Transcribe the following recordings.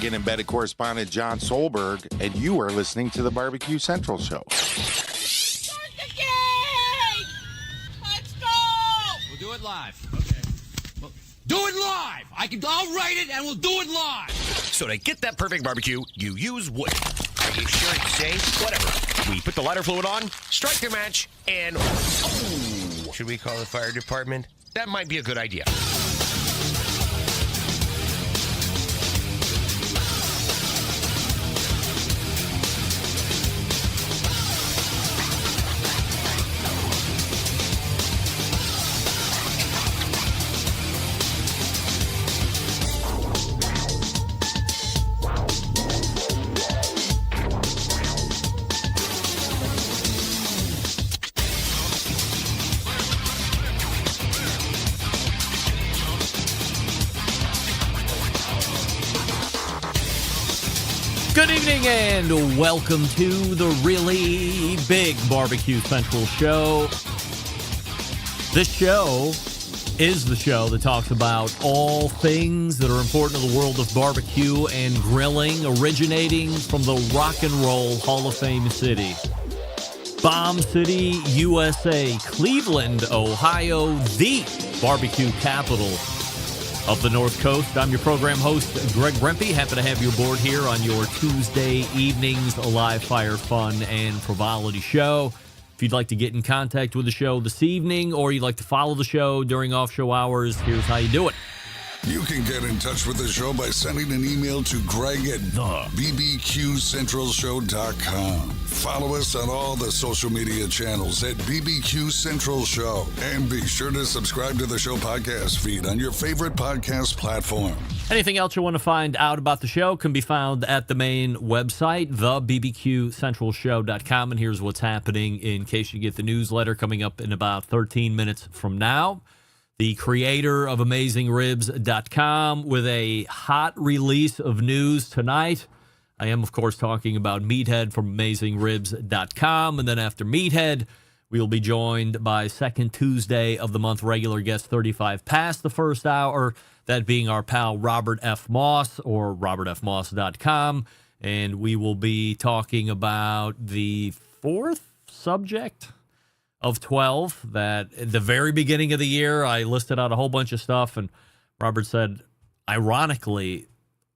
Oregon embedded correspondent John Solberg, and you are listening to the Barbecue Central Show. Start the game! Let's go! We'll do it live. Okay. Well, do it live! I'll write it and we'll do it live! So to get that perfect barbecue, you use wood. Are you sure it's safe? Whatever. We put the lighter fluid on, strike the match, and... Oh! Should we call the fire department? That might be a good idea. Good evening and welcome to the really big Barbecue Central show. This show is the show that talks about all things that are important to the world of barbecue and grilling, originating from the Rock and Roll Hall of Fame city, Bomb City, USA, Cleveland, Ohio, the barbecue capital of the North Coast. I'm your program host, Greg Rempe. Happy to have you aboard here on your Tuesday evenings live fire fun and frivolity show. If you'd like to get in contact with the show this evening, or you'd like to follow the show during off-show hours, here's how you do it. You can get in touch with the show by sending an email to Greg at BBQCentralShow.com. Follow us on all the social media channels at BBQ Central Show. And be sure to subscribe to the show podcast feed on your favorite podcast platform. Anything else you want to find out about the show can be found at the main website, thebbqcentralshow.com. And here's what's happening in case you get the newsletter coming up in about 13 minutes from now. The creator of AmazingRibs.com with a hot release of news tonight. I am, of course, talking about Meathead from AmazingRibs.com. And then after Meathead, we'll be joined by second Tuesday of the month regular guest 35 past the first hour, that being our pal Robert F. Moss, or robertfmoss.com. And we will be talking about the fourth subject of 12 that at the very beginning of the year, I listed out a whole bunch of stuff, and Robert said, ironically,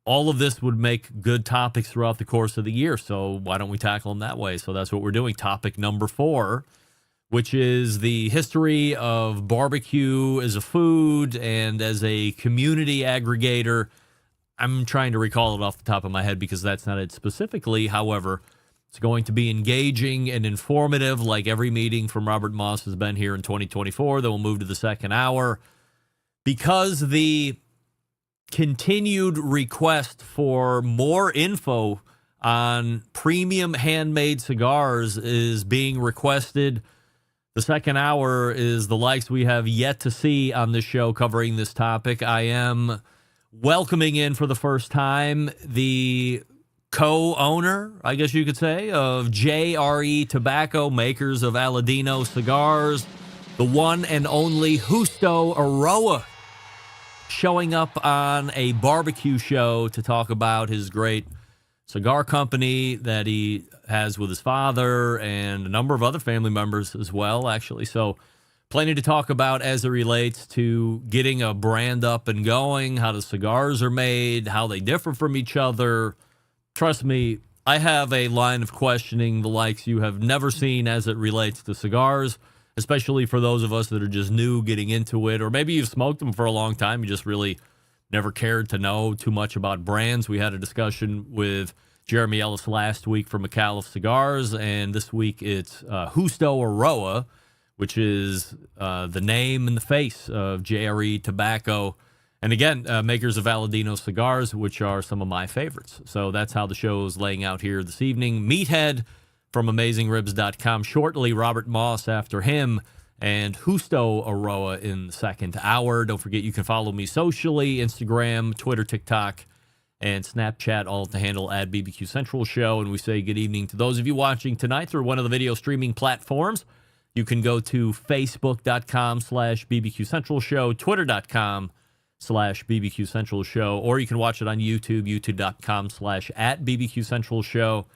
all of this would make good topics throughout the course of the year, so why don't we tackle them that way? So that's what we're doing. Topic number 4, which is the history of barbecue as a food and as a community aggregator. I'm trying to recall it off the top of my head because that's not it specifically. However, it's going to be engaging and informative, like every meeting from Robert Moss has been here in 2024. Then we'll move to the second hour. Because the continued request for more info on premium handmade cigars is being requested, the second hour is the likes we have yet to see on this show covering this topic. I am welcoming in for the first time the co-owner, I guess you could say, of JRE Tobacco, makers of Aladino Cigars, the one and only Justo Eiroa, showing up on a barbecue show to talk about his great cigar company that he has with his father and a number of other family members as well, actually. So plenty to talk about as it relates to getting a brand up and going, how the cigars are made, how they differ from each other. Trust me, I have a line of questioning the likes you have never seen as it relates to cigars, especially for those of us that are just new getting into it, or maybe you've smoked them for a long time, you just really never cared to know too much about brands. We had a discussion with Jeremy Ellis last week from McAuliffe Cigars, and this week it's Justo Eiroa, which is the name and the face of JRE Tobacco. And again, makers of Aladino Cigars, which are some of my favorites. So that's how the show is laying out here this evening. Meathead from AmazingRibs.com. Shortly, Robert Moss after him, and Justo Eiroa in the second hour. Don't forget, you can follow me socially, Instagram, Twitter, TikTok, and Snapchat, all at the handle at BBQ Central Show. And we say good evening to those of you watching tonight through one of the video streaming platforms. You can go to Facebook.com/BBQ Central Show, Twitter.com BBQ Central Show, or you can watch it on YouTube, youtube.com/@BBQ Central Show.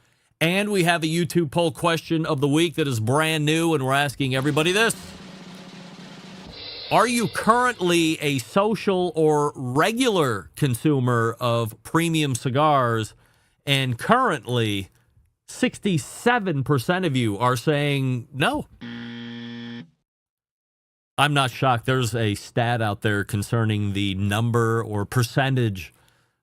And we have a YouTube poll question of the week that is brand new, and we're asking everybody this. Are you currently a social or regular consumer of premium cigars? And currently, 67% of you are saying no. I'm not shocked. There's a stat out there concerning the number or percentage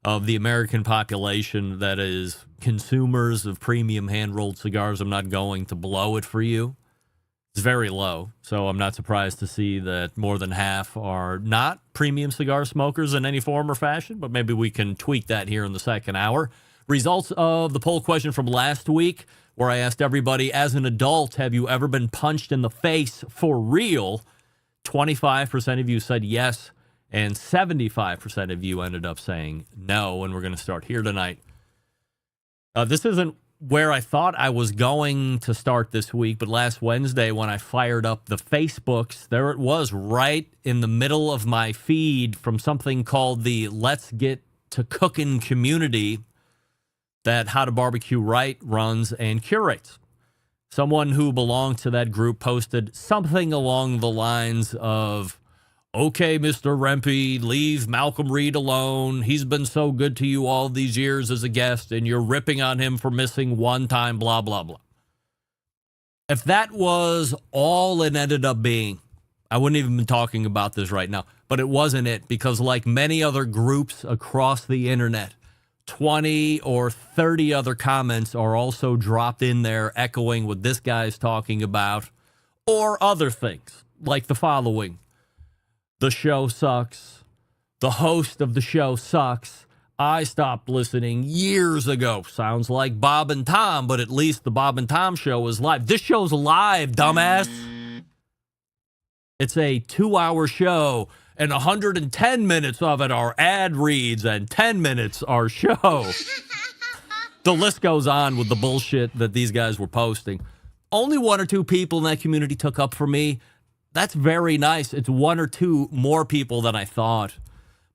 of the American population that is consumers of premium hand-rolled cigars. I'm not going to blow it for you. It's very low, so I'm not surprised to see that more than half are not premium cigar smokers in any form or fashion, but maybe we can tweak that here in the second hour. Results of the poll question from last week, where I asked everybody, as an adult, have you ever been punched in the face for real? 25% of you said yes, and 75% of you ended up saying no, and we're going to start here tonight. This isn't where I thought I was going to start this week, but last Wednesday when I fired up the Facebooks, there it was right in the middle of my feed from something called the Let's Get to Cookin' community that How to Barbecue Right runs and curates. Someone who belonged to that group posted something along the lines of, okay, Mr. Rempe, leave Malcolm Reed alone. He's been so good to you all these years as a guest, and you're ripping on him for missing one time, blah, blah, blah. If that was all it ended up being, I wouldn't even be talking about this right now. But it wasn't it, because like many other groups across the internet, 20 or 30 other comments are also dropped in there echoing what this guy's talking about, or other things like the following. The show sucks. The host of the show sucks. I stopped listening years ago. Sounds like Bob and Tom, but at least the Bob and Tom show is live. This show's live, dumbass. It's a 2-hour show, and 110 minutes of it are ad reads, and 10 minutes are show. The list goes on with the bullshit that these guys were posting. Only 1 or 2 people in that community took up for me. That's very nice. It's 1 or 2 more people than I thought.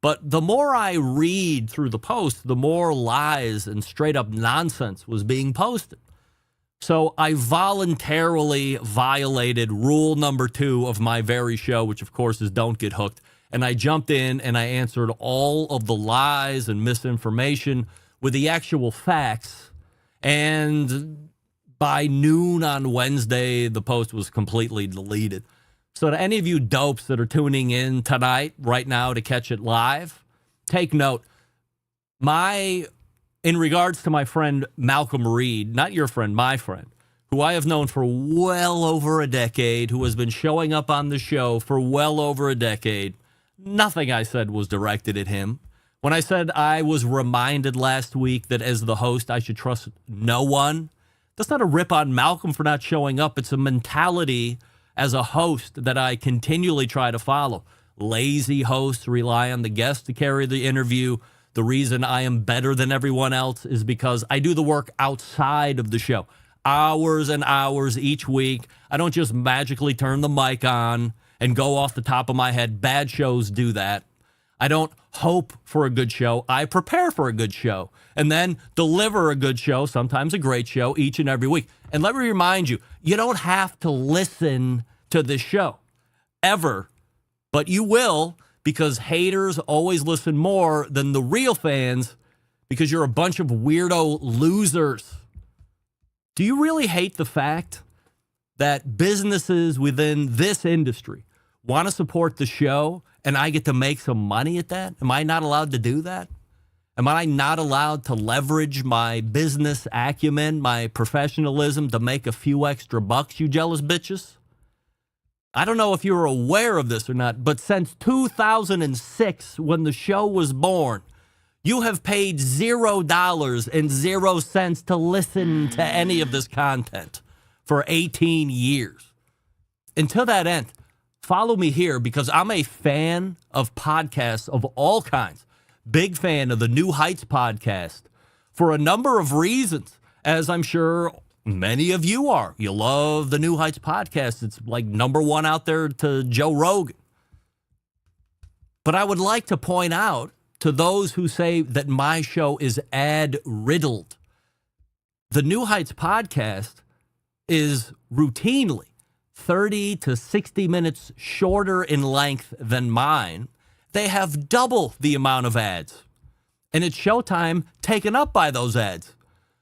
But the more I read through the posts, the more lies and straight up nonsense was being posted. So I voluntarily violated rule number 2 of my very show, which of course is don't get hooked. And I jumped in and I answered all of the lies and misinformation with the actual facts. And by noon on Wednesday, the post was completely deleted. So to any of you dopes that are tuning in tonight, right now, to catch it live, take note. In regards to my friend Malcolm Reed, not your friend, my friend, who I have known for well over a decade, who has been showing up on the show for well over a decade, nothing I said was directed at him. When I said I was reminded last week that as the host I should trust no one, that's not a rip on Malcolm for not showing up. It's a mentality as a host that I continually try to follow. Lazy hosts rely on the guest to carry the interview. The reason I am better than everyone else is because I do the work outside of the show. Hours and hours each week. I don't just magically turn the mic on and go off the top of my head. Bad shows do that. I don't hope for a good show. I prepare for a good show and then deliver a good show, sometimes a great show, each and every week. And let me remind you, you don't have to listen to this show ever, but you will, because haters always listen more than the real fans, because you're a bunch of weirdo losers. Do you really hate the fact that businesses within this industry want to support the show and I get to make some money at that? Am I not allowed to do that? Am I not allowed to leverage my business acumen, my professionalism to make a few extra bucks, you jealous bitches? I don't know if you're aware of this or not, but since 2006, when the show was born, you have paid $0 to listen to any of this content for 18 years. And to that end, follow me here because I'm a fan of podcasts of all kinds. Big fan of the New Heights podcast for a number of reasons, as I'm sure many of you are. You love the New Heights podcast. It's like number 1 out there to Joe Rogan. But I would like to point out to those who say that my show is ad-riddled, the New Heights podcast is routinely 30 to 60 minutes shorter in length than mine. They have double the amount of ads. And it's showtime taken up by those ads.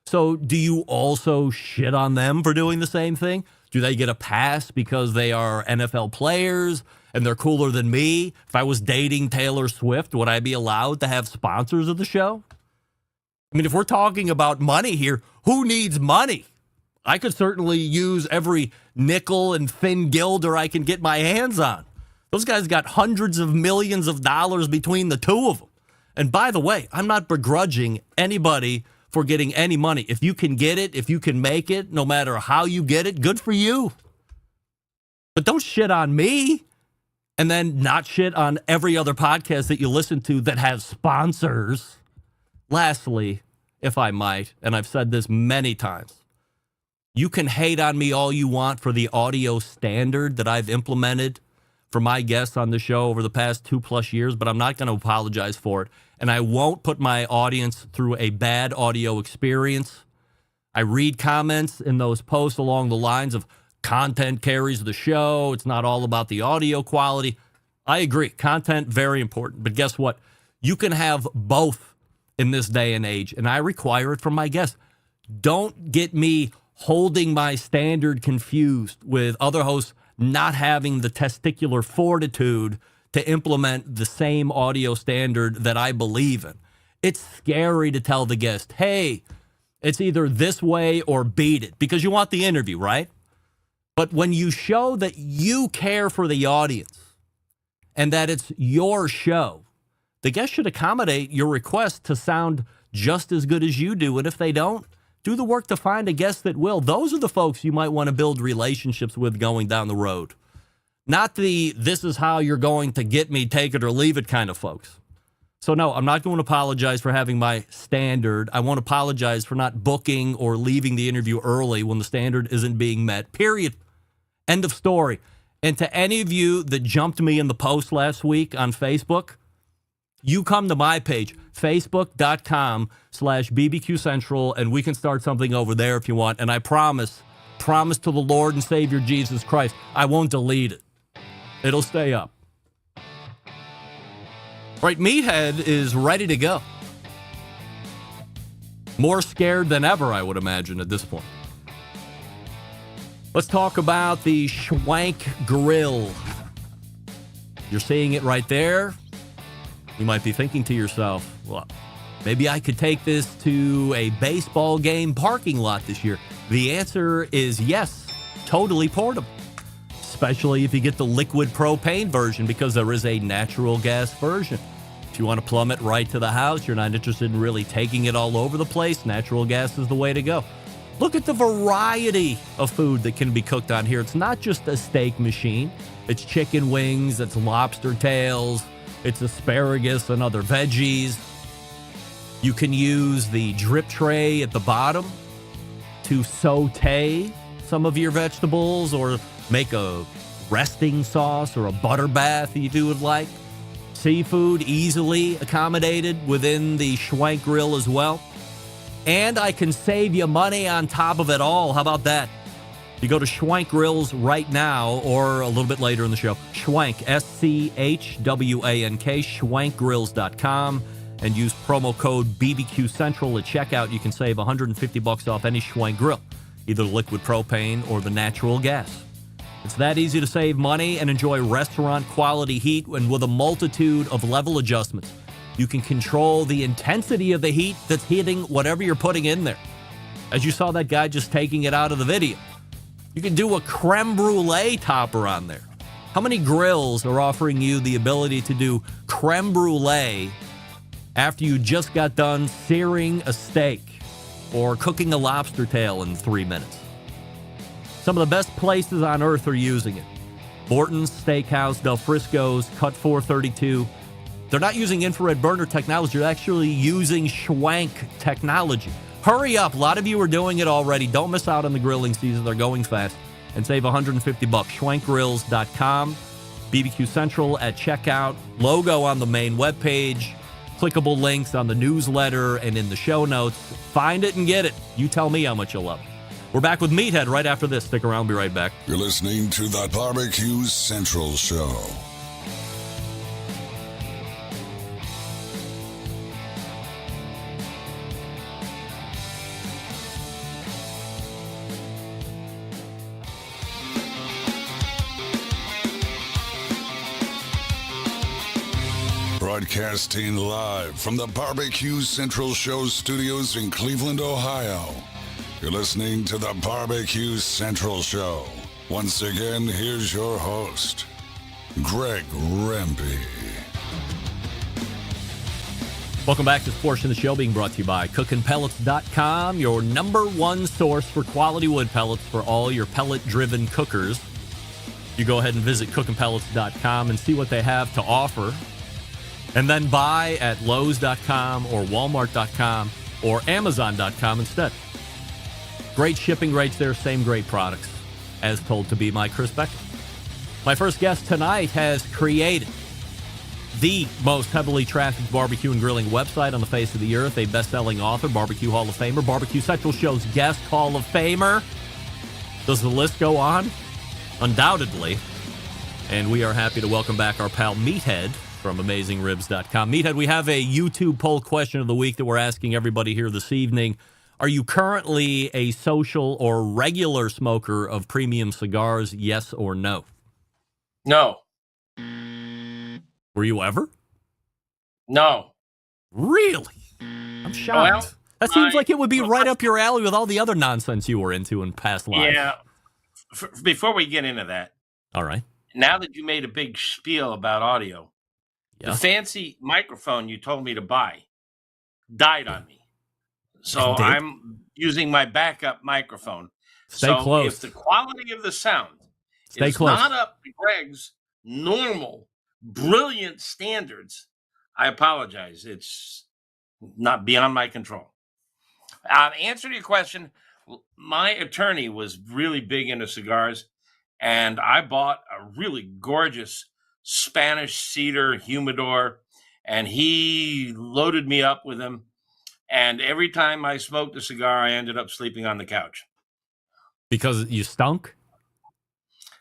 So do you also shit on them for doing the same thing? Do they get a pass because they are NFL players and they're cooler than me? If I was dating Taylor Swift, would I be allowed to have sponsors of the show? I mean, if we're talking about money here, who needs money? I could certainly use every nickel and thin gilder I can get my hands on. Those guys got hundreds of millions of dollars between the two of them. And by the way, I'm not begrudging anybody for getting any money. If you can get it, if you can make it, no matter how you get it, good for you. But don't shit on me and then not shit on every other podcast that you listen to that has sponsors. Lastly, if I might, and I've said this many times, you can hate on me all you want for the audio standard that I've implemented for my guests on the show over the past 2+ years, but I'm not going to apologize for it. And I won't put my audience through a bad audio experience. I read comments in those posts along the lines of content carries the show. It's not all about the audio quality. I agree. Content, very important. But guess what? You can have both in this day and age, and I require it from my guests. Don't get me holding my standard confused with other hosts not having the testicular fortitude to implement the same audio standard that I believe in. It's scary to tell the guest, hey, it's either this way or beat it, because you want the interview, right? But when you show that you care for the audience and that it's your show, the guest should accommodate your request to sound just as good as you do. And if they don't, do the work to find a guest that will. Those are the folks you might want to build relationships with going down the road. Not the, this is how you're going to get me, take it or leave it kind of folks. So no, I'm not going to apologize for having my standard. I won't apologize for not booking or leaving the interview early when the standard isn't being met, period. End of story. And to any of you that jumped me in the post last week on Facebook, you come to my page, facebook.com/BBQ Central, and we can start something over there if you want. And I promise to the Lord and Savior Jesus Christ, I won't delete it. It'll stay up. Right, Meathead is ready to go. More scared than ever, I would imagine, at this point. Let's talk about the Schwank Grill. You're seeing it right there. You might be thinking to yourself, well, maybe I could take this to a baseball game parking lot this year. The answer is yes, totally portable, especially if you get the liquid propane version, because there is a natural gas version. If you want to plumb it right to the house, you're not interested in really taking it all over the place, natural gas is the way to go. Look at the variety of food that can be cooked on here. It's not just a steak machine. It's chicken wings, it's lobster tails, it's asparagus and other veggies. You can use the drip tray at the bottom to saute some of your vegetables or make a resting sauce or a butter bath if you would like. Seafood easily accommodated within the Schwank Grill as well. And I can save you money on top of it all. How about that? You go to Schwank Grills right now or a little bit later in the show. Schwank, SCHWANK, schwankgrills.com, and use promo code BBQ Central at checkout. You can save $150 off any Schwank grill, either the liquid propane or the natural gas. It's that easy to save money and enjoy restaurant quality heat, and with a multitude of level adjustments. You can control the intensity of the heat that's hitting whatever you're putting in there. As you saw that guy just taking it out of the video. You can do a creme brulee topper on there. How many grills are offering you the ability to do creme brulee after you just got done searing a steak or cooking a lobster tail in 3 minutes? Some of the best places on earth are using it. Morton's Steakhouse, Del Frisco's, Cut 432. They're not using infrared burner technology. They're actually using Schwank technology. Hurry up. A lot of you are doing it already. Don't miss out on the grilling season. They're going fast. And save $150. Schwankgrills.com. BBQ Central at checkout, logo on the main webpage, clickable links on the newsletter and in the show notes. Find it and get it. You tell me how much you love it. We're back with Meathead right after this. Stick around. Be right back. You're listening to the BBQ Central Show. Broadcasting live from the BBQ Central Show studios in Cleveland, Ohio. You're listening to the BBQ Central Show. Once again, here's your host, Greg Rempe. Welcome back to this portion of the show being brought to you by cookinpellets.com, your number one source for quality wood pellets for all your pellet-driven cookers. You go ahead and visit cookinpellets.com and see what they have to offer. And then buy at Lowe's.com or Walmart.com or Amazon.com instead. Great shipping rates there, same great products, as told to be by Chris Becker. My first guest tonight has created the most heavily trafficked barbecue and grilling website on the face of the earth, a best-selling author, Barbecue Hall of Famer, Barbecue Central Show's guest Hall of Famer. Does the list go on? Undoubtedly. And we are happy to welcome back our pal Meathead from AmazingRibs.com. Meathead, we have a YouTube poll question of the week that we're asking everybody here this evening. Are you currently a social or regular smoker of premium cigars, yes or no? No. Were you ever? No. Really? I'm shocked. Well, that seems like it would be right up your alley with all the other nonsense you were into in past lives. Yeah. Before we get into that, all right. Now that you made a big spiel about audio, yeah. The fancy microphone you told me to buy died on me. So I'm using my backup microphone. Stay close. If the quality of the sound is not up to Greg's normal, brilliant standards, I apologize. It's not beyond my control. Answer to your question, my attorney was really big into cigars, and I bought a really gorgeous Spanish cedar humidor, and he loaded me up with them. And every time I smoked a cigar, I ended up sleeping on the couch. Because you stunk?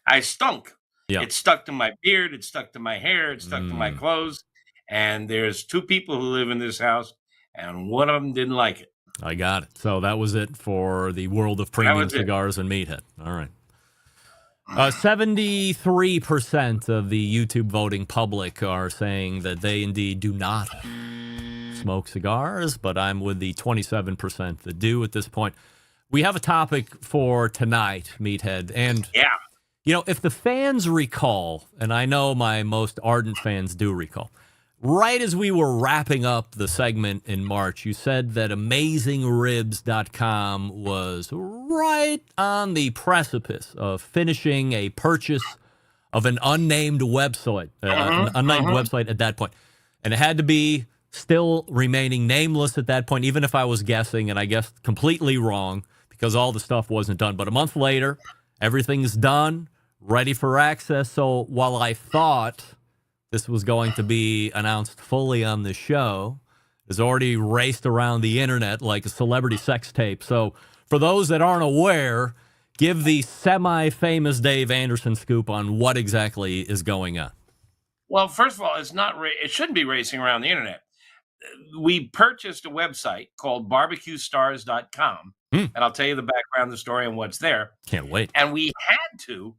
I stunk. Yeah. It stuck to my beard. It stuck to my hair. It stuck to my clothes. And there's two people who live in this house, and one of them didn't like it. I got it. So that was it for the world of premium cigars and Meathead. All right. 73% of the YouTube voting public are saying that they indeed do not smoke cigars, but I'm with the 27% that do at this point. We have a topic for tonight, Meathead, and you know, if the fans recall, and I know my most ardent fans do recall, right as we were wrapping up the segment in March, you said that AmazingRibs.com was right on the precipice of finishing a purchase of an unnamed website, website at that point. And it had to be still remaining nameless at that point, even if I was guessing, and I guessed completely wrong because all the stuff wasn't done. But a month later, everything's done, ready for access. So while I thought this was going to be announced fully on the show, it's already raced around the internet like a celebrity sex tape. So for those that aren't aware, give the semi-famous Dave Anderson scoop on what exactly is going on. Well, first of all, it shouldn't be racing around the internet. We purchased a website called BBQstars.com, and I'll tell you the background, the story, and what's there. Can't wait. And we had to,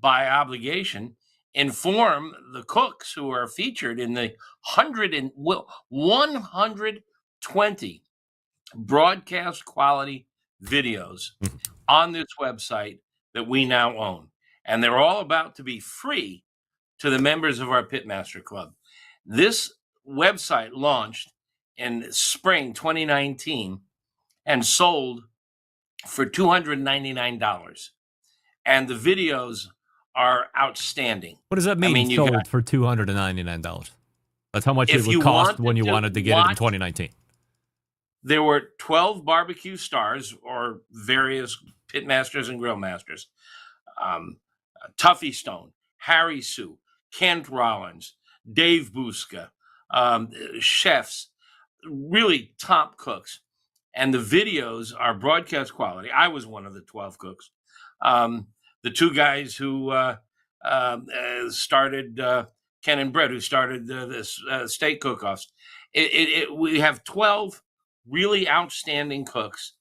by obligation, inform the cooks who are featured in the 120 broadcast quality videos on this website that we now own. And they're all about to be free to the members of our Pitmaster Club. This website launched in spring 2019 and sold for $299. And the videos are outstanding. What does that mean? I mean, sold for $299. That's how much it would cost when you wanted to get it in 2019. There were 12 barbecue stars or various pitmasters and grill masters. Tuffy Stone, Harry Sue, Kent Rollins, Dave Busca, chefs, really top cooks. And the videos are broadcast quality. I was one of the 12 cooks. The two guys who started Ken and Brett, who started this steak cook-offs. We have 12 really outstanding cooks,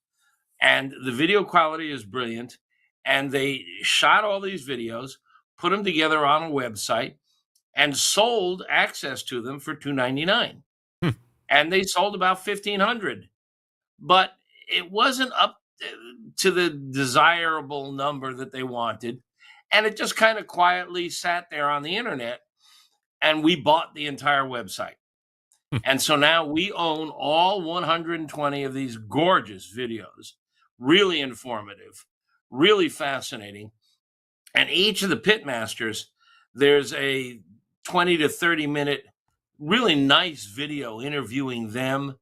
and the video quality is brilliant. And they shot all these videos, put them together on a website, and sold access to them for $2.99. And they sold about 1,500, but it wasn't up to the desirable number that they wanted. And it just kind of quietly sat there on the internet, and we bought the entire website. And so now we own all 120 of these gorgeous videos, really informative, really fascinating. And each of the pitmasters, there's a 20 to 30 minute, really nice video interviewing them,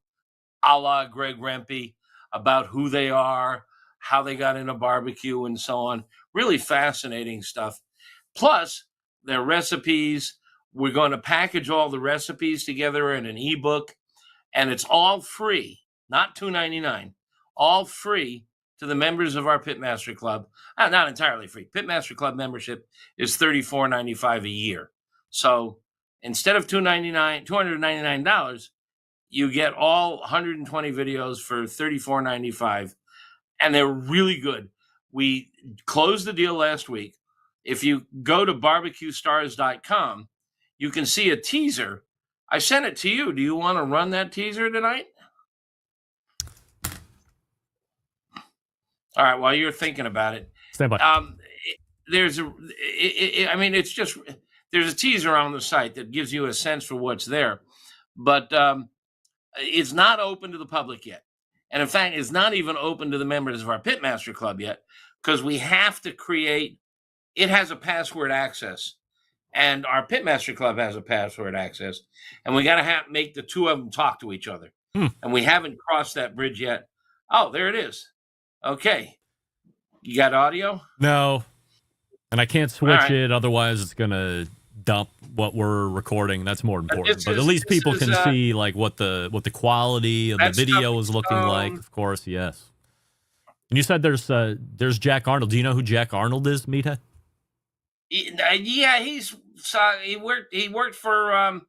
a la Greg Rempe, about who they are, how they got into barbecue, and so on. Really fascinating stuff. Plus, their recipes. We're going to package all the recipes together in an ebook, and it's all free, not $2.99, all free to the members of our Pitmaster Club. Not entirely free. Pitmaster Club membership is $34.95 a year. So instead of $299, you get all 120 videos for $34.95, and they're really good. We closed the deal last week. If you go to barbecuestars.com, you can see a teaser. I sent it to you. Do you want to run that teaser tonight? All right. While you're thinking about it, Stand by. There's it's just there's a teaser on the site that gives you a sense for what's there, but it's not open to the public yet. And in fact, it's not even open to the members of our Pitmaster Club yet, because we have to create. It has a password access. And our Pitmaster Club has a password access, and we got to make the two of them talk to each other. And we haven't crossed that bridge yet. Oh, there it is. Okay. You got audio? No. And I can't switch it, otherwise it's going to dump what we're recording. That's more important. But at least people can see like what the quality of the video is looking like. Of course, yes. And you said there's Jack Arnold. Do you know who Jack Arnold is, Meathead? Yeah, he worked for a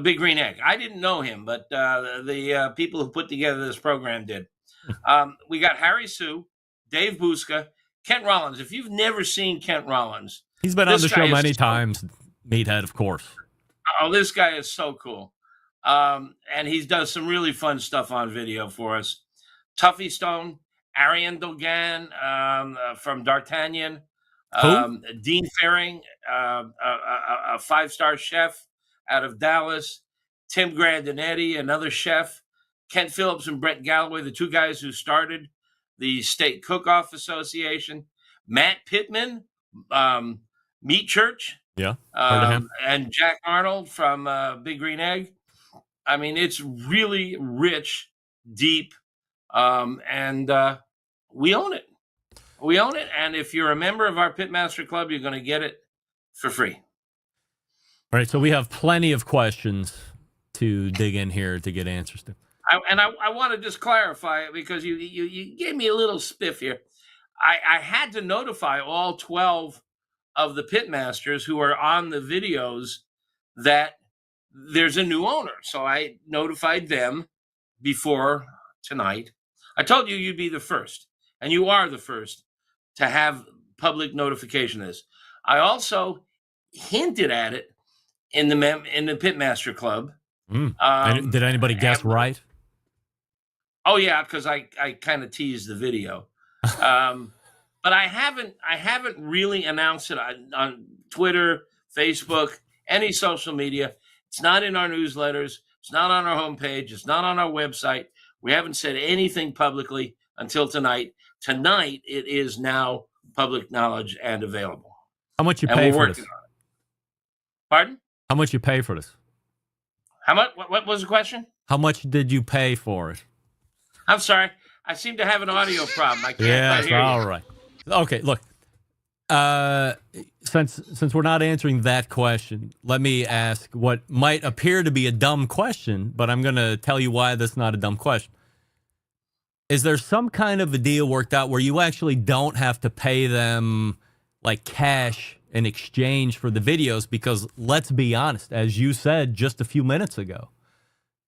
Big Green Egg. I didn't know him, but the people who put together this program did. We got Harry Sue, Dave Busca, Kent Rollins. If you've never seen Kent Rollins, he's been on the show many times. Meathead, of course. Oh, this guy is so cool, and he does some really fun stuff on video for us. Tuffy Stone, Ariane Dogan from D'Artagnan. Dean Faring, a 5-star chef out of Dallas. Tim Grandinetti, another chef. Kent Phillips and Brett Galloway, the two guys who started the Steak Cook-Off Association. Matt Pittman, Meat Church. Yeah, heard of him. And Jack Arnold from Big Green Egg. I mean, it's really rich, deep, and we own it. We own it, and if you're a member of our Pitmaster Club, you're going to get it for free. All right, so we have plenty of questions to dig in here to get answers to. I want to just clarify it, because you gave me a little spiff here. I had to notify all 12 of the Pitmasters who are on the videos that there's a new owner. So I notified them before tonight. I told you you'd be the first, and you are the first to have public notification of this. I also hinted at it in the Pitmaster Club. Did anybody guess right? Oh yeah, because I kind of teased the video, but I haven't really announced it on Twitter, Facebook, any social media. It's not in our newsletters. It's not on our homepage. It's not on our website. We haven't said anything publicly until tonight. Tonight, it is now public knowledge and available. How much you pay for this? Pardon? How much you pay for this? How much? What was the question? How much did you pay for it? I'm sorry. I seem to have an audio problem. I can't Yeah, hear you. all right. Okay, look. Since we're not answering that question, let me ask what might appear to be a dumb question, but I'm going to tell you why that's not a dumb question. Is there some kind of a deal worked out where you actually don't have to pay them like cash in exchange for the videos? Because let's be honest, as you said just a few minutes ago,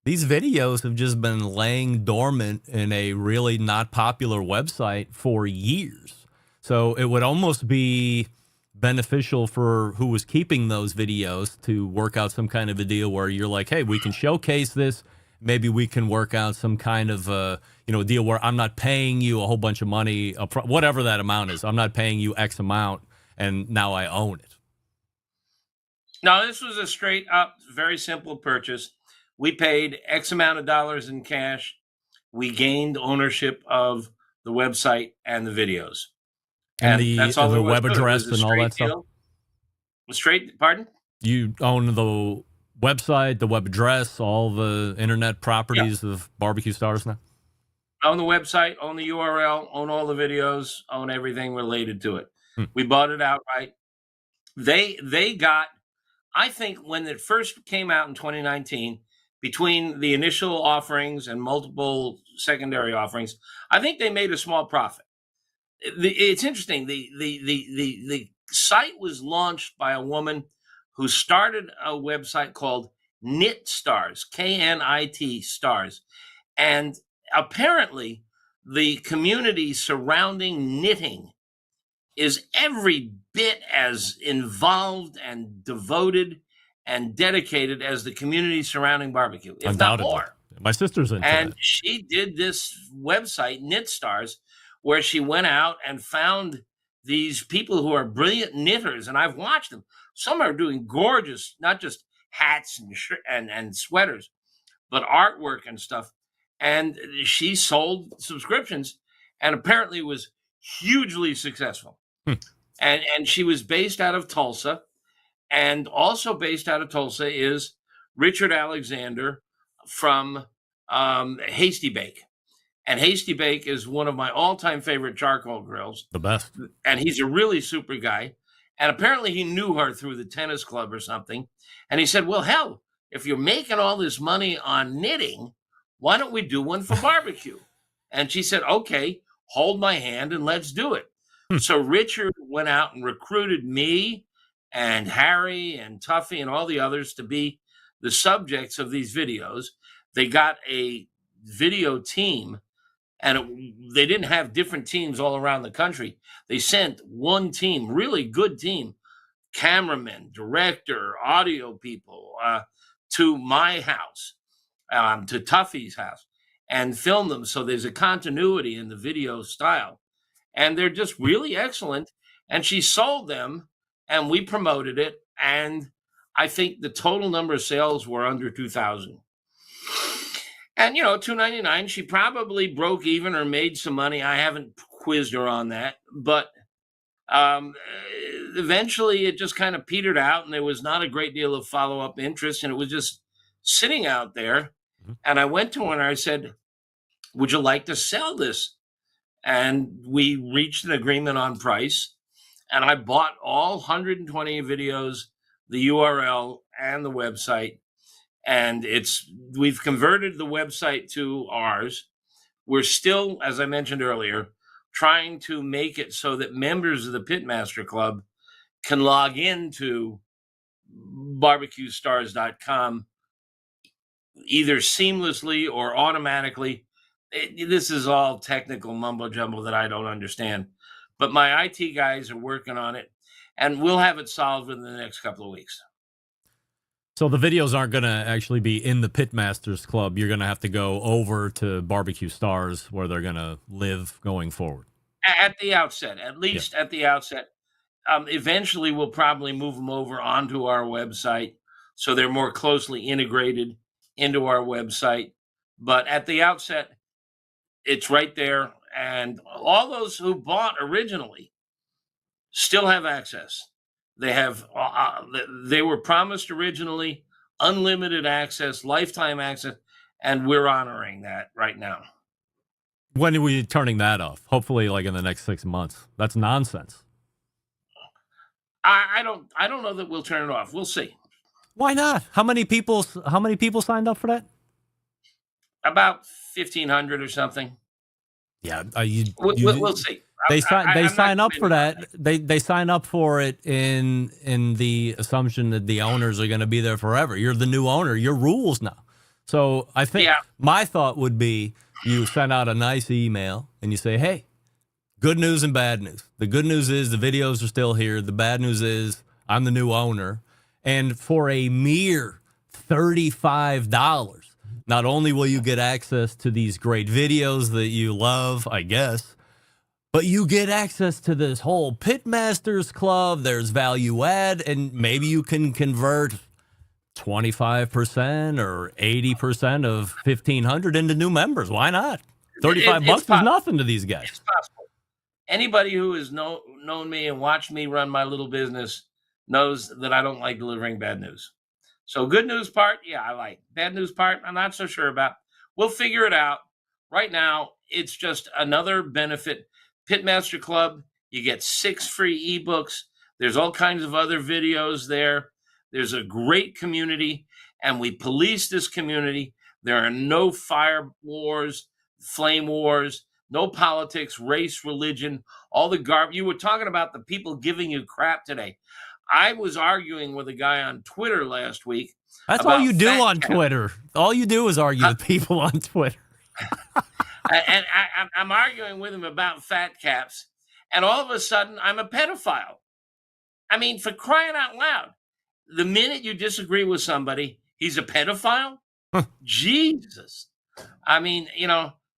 these videos have just been laying dormant in a really not popular website for years. So it would almost be beneficial for who was keeping those videos to work out some kind of a deal where you're like, hey, we can showcase this. Maybe we can work out some kind of a deal where I'm not paying you a whole bunch of money, whatever that amount is. I'm not paying you X amount, and now I own it. No, this was a straight up, very simple purchase. We paid X amount of dollars in cash. We gained ownership of the website and the videos. And that's all the there was web to it. It address was a and all straight that stuff? deal. Straight, pardon? You own the website, the web address, all the internet properties of Barbecue Stars now? Own the website, own the URL, own all the videos, own everything related to it. We bought it outright. They got, I think when it first came out in 2019, between the initial offerings and multiple secondary offerings, I think they made a small profit. It's interesting. The site was launched by a woman who started a website called Knit Stars, KNIT Stars. And apparently the community surrounding knitting is every bit as involved and devoted and dedicated as the community surrounding barbecue, if not more. My sister's into And that. she did this website, Knit Stars, where she went out and found these people who are brilliant knitters, and I've watched them. Some are doing gorgeous, not just hats and sweaters, but artwork and stuff. And she sold subscriptions, and apparently was hugely successful. And she was based out of Tulsa, and also based out of Tulsa is Richard Alexander from Hasty Bake. And Hasty Bake is one of my all-time favorite charcoal grills. The best. And he's a really super guy. And apparently he knew her through the tennis club or something. And he said, well, hell, if you're making all this money on knitting, why don't we do one for barbecue? And she said, okay, hold my hand and let's do it. So Richard went out and recruited me and Harry and Tuffy and all the others to be the subjects of these videos. They got a video team, and they didn't have different teams all around the country. They sent one team, really good team, cameraman, director, audio people, to my house, to Tuffy's house, and film them. So there's a continuity in the video style. And they're just really excellent. And she sold them, and we promoted it. And I think the total number of sales were under 2,000. And, $2.99, she probably broke even or made some money. I haven't quizzed her on that. But eventually it just kind of petered out, and there was not a great deal of follow-up interest, and it was just sitting out there. And I went to her and I said, would you like to sell this? And we reached an agreement on price. And I bought all 120 videos, the URL, and the website. And we've converted the website to ours. We're still, as I mentioned earlier, trying to make it so that members of the Pitmaster Club can log into barbecuestars.com either seamlessly or automatically. This is all technical mumbo jumbo that I don't understand. But my IT guys are working on it, and we'll have it solved within the next couple of weeks. So the videos aren't going to actually be in the Pitmasters Club. You're going to have to go over to Barbecue Stars where they're going to live going forward. At the outset, at least at the outset. Eventually, we'll probably move them over onto our website so they're more closely integrated into our website. But at the outset, it's right there. And all those who bought originally still have access. They were promised originally unlimited access, lifetime access, and we're honoring that right now. When are we turning that off? Hopefully, like in the next 6 months. That's nonsense. I don't know that we'll turn it off. We'll see. Why not? How many people signed up for that? About 1,500 or something. Yeah, We'll see. They sign up for that. They sign up for it in the assumption that the owners are going to be there forever. You're the new owner. Your rules now. So I think my thought would be you send out a nice email and you say, hey, good news and bad news. The good news is the videos are still here. The bad news is I'm the new owner. And for a mere $35, not only will you get access to these great videos that you love, I guess, but you get access to this whole Pitmasters Club. There's value add, and maybe you can convert 25% or 80% of 1,500 into new members. Why not? $35 is nothing to these guys. It's possible. Anybody who has known me and watched me run my little business knows that I don't like delivering bad news. So good news part, yeah, I like. Bad news part, I'm not so sure about. We'll figure it out. Right now, it's just another benefit. Pitmaster Club, you get 6 free ebooks. There's all kinds of other videos there. There's a great community, and we police this community. There are no fire wars, flame wars, no politics, race, religion, all the garbage. You were talking about the people giving you crap today. I was arguing with a guy on Twitter last week. That's all you do on Twitter. All you do is argue with people on Twitter. And I'm arguing with him about fat caps. And all of a sudden, I'm a pedophile. I mean, for crying out loud. The minute you disagree with somebody, he's a pedophile? Jesus. I mean,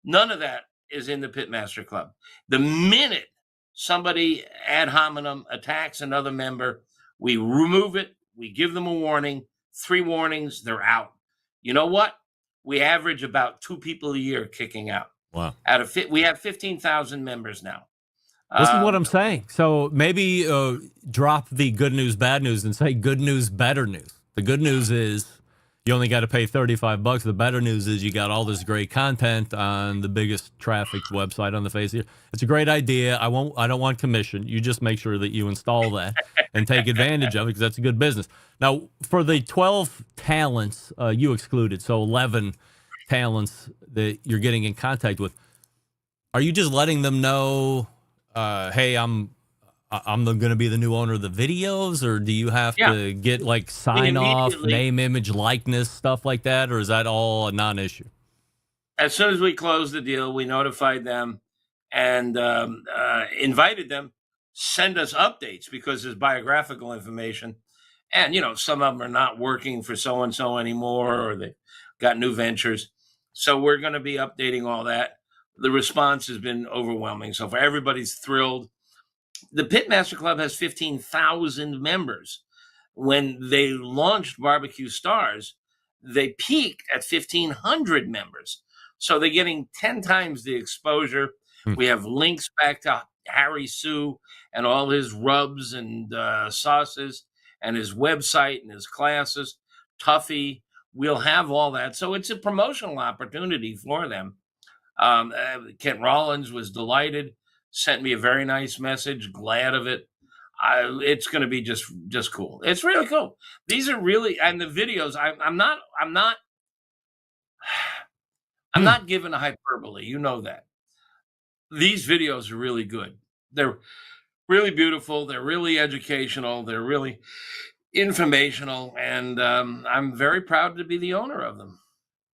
none of that is in the Pitmaster Club. The minute somebody ad hominem attacks another member, we remove it. We give them a warning. 3 warnings, they're out. You know what? We average about 2 people a year kicking out. Wow. We have 15,000 members now. This is what I'm saying. So maybe drop the good news, bad news, and say good news, better news. The good news is you only got to pay $35. The better news is you got all this great content on the biggest trafficked website on the face of the earth. It's a great idea. I don't want commission. You just make sure that you install that and take advantage of it because that's a good business. Now, for the 12 talents you excluded, so 11 talents that you're getting in contact with, are you just letting them know, hey, I'm going to be the new owner of the videos, or do you have to get like sign off, name, image, likeness, stuff like that, or is that all a non-issue? As soon as we closed the deal, we notified them and invited them, send us updates because there's biographical information. And, some of them are not working for so-and-so anymore, or they got new ventures. So we're going to be updating all that. The response has been overwhelming so far. Everybody's thrilled. The Pitmaster Club has 15,000 members. When they launched Barbecue Stars, they peaked at 1,500 members. So they're getting 10 times the exposure. We have links back to Harry Sue and all his rubs and sauces and his website and his classes. Tuffy, we'll have all that. So it's a promotional opportunity for them. Kent Rollins was delighted, sent me a very nice message, glad of it. It's going to be just cool. It's really cool. These are really, and the videos, I'm not giving a hyperbole. You know that. These videos are really good. They're really beautiful. They're really educational. They're really informational. And I'm very proud to be the owner of them.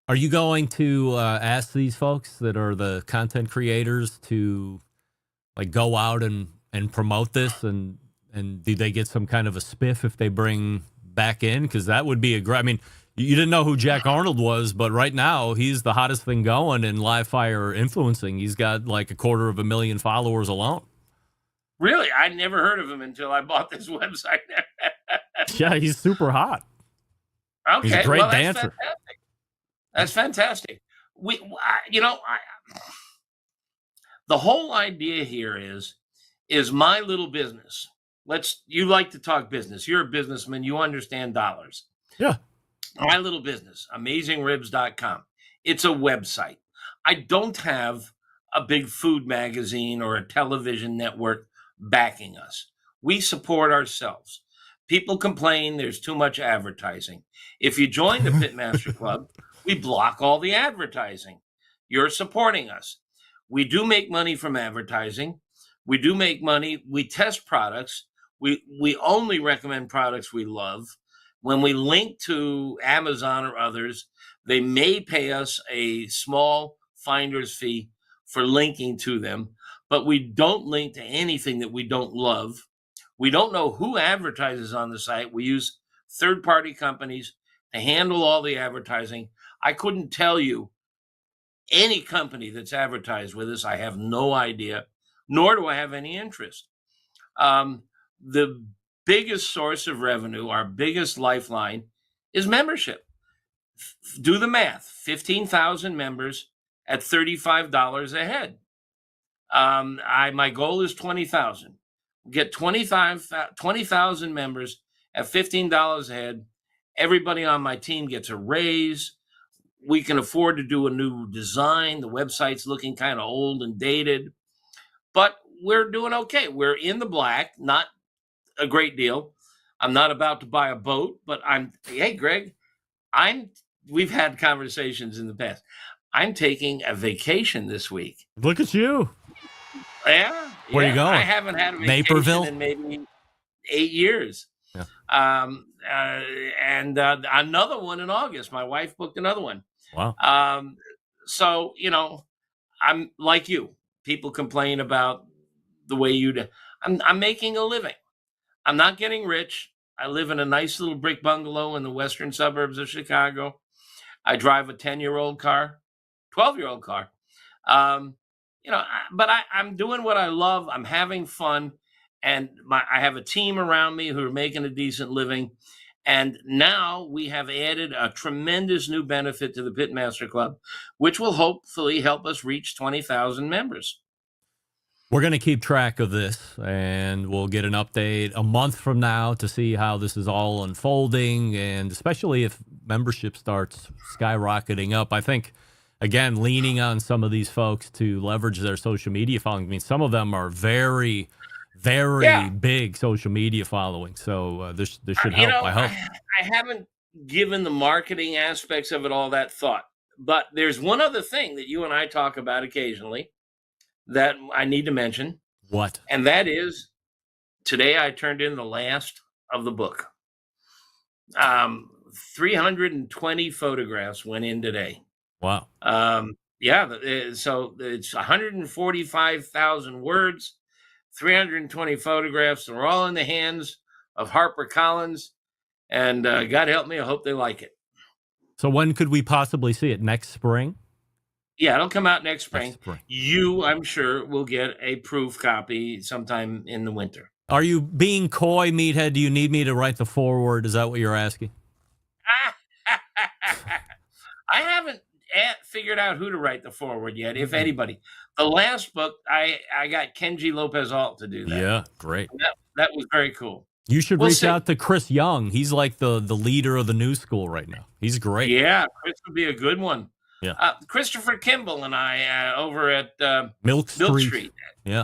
Are you going to ask these folks that are the content creators to like go out and promote this, and do they get some kind of a spiff if they bring back in? Because that would be a great. I mean, you didn't know who Jack Arnold was, but right now he's the hottest thing going in live fire influencing. He's got like 250,000 followers alone. Really? I never heard of him until I bought this website. Yeah, he's super hot. Okay, he's a great dancer. That's fantastic. The whole idea here is my little business. You like to talk business. You're a businessman. You understand dollars. Yeah. My little business, AmazingRibs.com. It's a website. I don't have a big food magazine or a television network backing us. We support ourselves. People complain there's too much advertising. If you join the Pitmaster Club, we block all the advertising. You're supporting us. We do make money from advertising. We do make money. We test products. We only recommend products we love. When we link to Amazon or others, they may pay us a small finder's fee for linking to them, but we don't link to anything that we don't love. We don't know who advertises on the site. We use third-party companies to handle all the advertising. I couldn't tell you any company that's advertised with us. I have no idea, nor do I have any interest. The biggest source of revenue, our biggest lifeline, is membership. Do the math. 15,000 members at $35 a head. My goal is 20,000. Get 20,000 members at $15 a head. Everybody on my team gets a raise. We can afford to do a new design. The website's looking kind of old and dated, but we're doing okay. We're in the black, not a great deal. I'm not about to buy a boat, but hey, Greg, we've had conversations in the past. I'm taking a vacation this week. Look at you. Yeah. Where are you going? I haven't had a vacation Naperville? in maybe 8 years. Yeah. And another one in August. My wife booked another one. Wow. So, I'm like you. People complain about the way you do. I'm making a living. I'm not getting rich. I live in a nice little brick bungalow in the western suburbs of Chicago. I drive a 10-year-old car, 12-year-old car. But I'm doing what I love. I'm having fun. And I have a team around me who are making a decent living. And now we have added a tremendous new benefit to the Pitmaster Club, which will hopefully help us reach 20,000 members. We're going to keep track of this, and we'll get an update a month from now to see how this is all unfolding, and especially if membership starts skyrocketing up. I think, again, leaning on some of these folks to leverage their social media following. I mean, some of them are very, very big social media following, so this should help, I hope. I haven't given the marketing aspects of it all that thought, but there's one other thing that you and I talk about occasionally that I need to mention. What? And that is, today I turned in the last of the book. 320 photographs went in today. Wow. So it's 145,000 words, 320 photographs. They're all in the hands of HarperCollins, and God help me, I hope they like it. So when could we possibly see it? Next spring? Yeah, it'll come out next spring. Next spring. You, I'm sure, will get a proof copy sometime in the winter. Are you being coy, Meathead? Do you need me to write the foreword? Is that what you're asking? I haven't figured out who to write the foreword yet, if anybody. The last book, I got Kenji Lopez Alt to do that. Yeah, great. That was very cool. You should reach out to Chris Young. He's like the leader of the new school right now. He's great. Yeah, Chris would be a good one. Yeah. Christopher Kimball and I over at Milk Street. Yeah.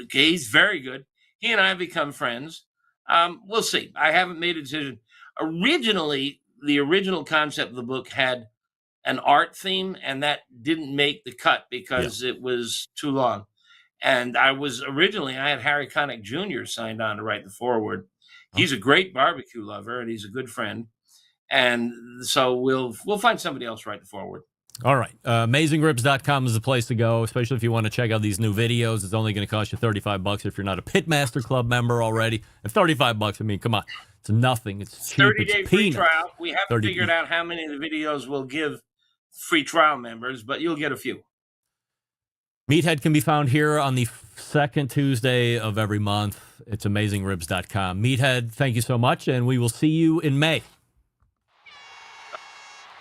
Okay, he's very good. He and I have become friends. We'll see. I haven't made a decision. Originally, the original concept of the book had an art theme, and that didn't make the cut because it was too long. And I had Harry Connick Jr. signed on to write the foreword. He's a great barbecue lover, and he's a good friend. And so we'll find somebody else to write the foreword. All right. AmazingRibs.com is the place to go, especially if you want to check out these new videos. It's only going to cost you $35 if you're not a Pitmaster Club member already. And $35, I mean, come on. It's nothing. It's cheap. 30-day free trial. We haven't figured out how many of the videos we'll give free trial members, but you'll get a few. Meathead can be found here on the second Tuesday of every month. It's AmazingRibs.com. Meathead, thank you so much, and we will see you in May.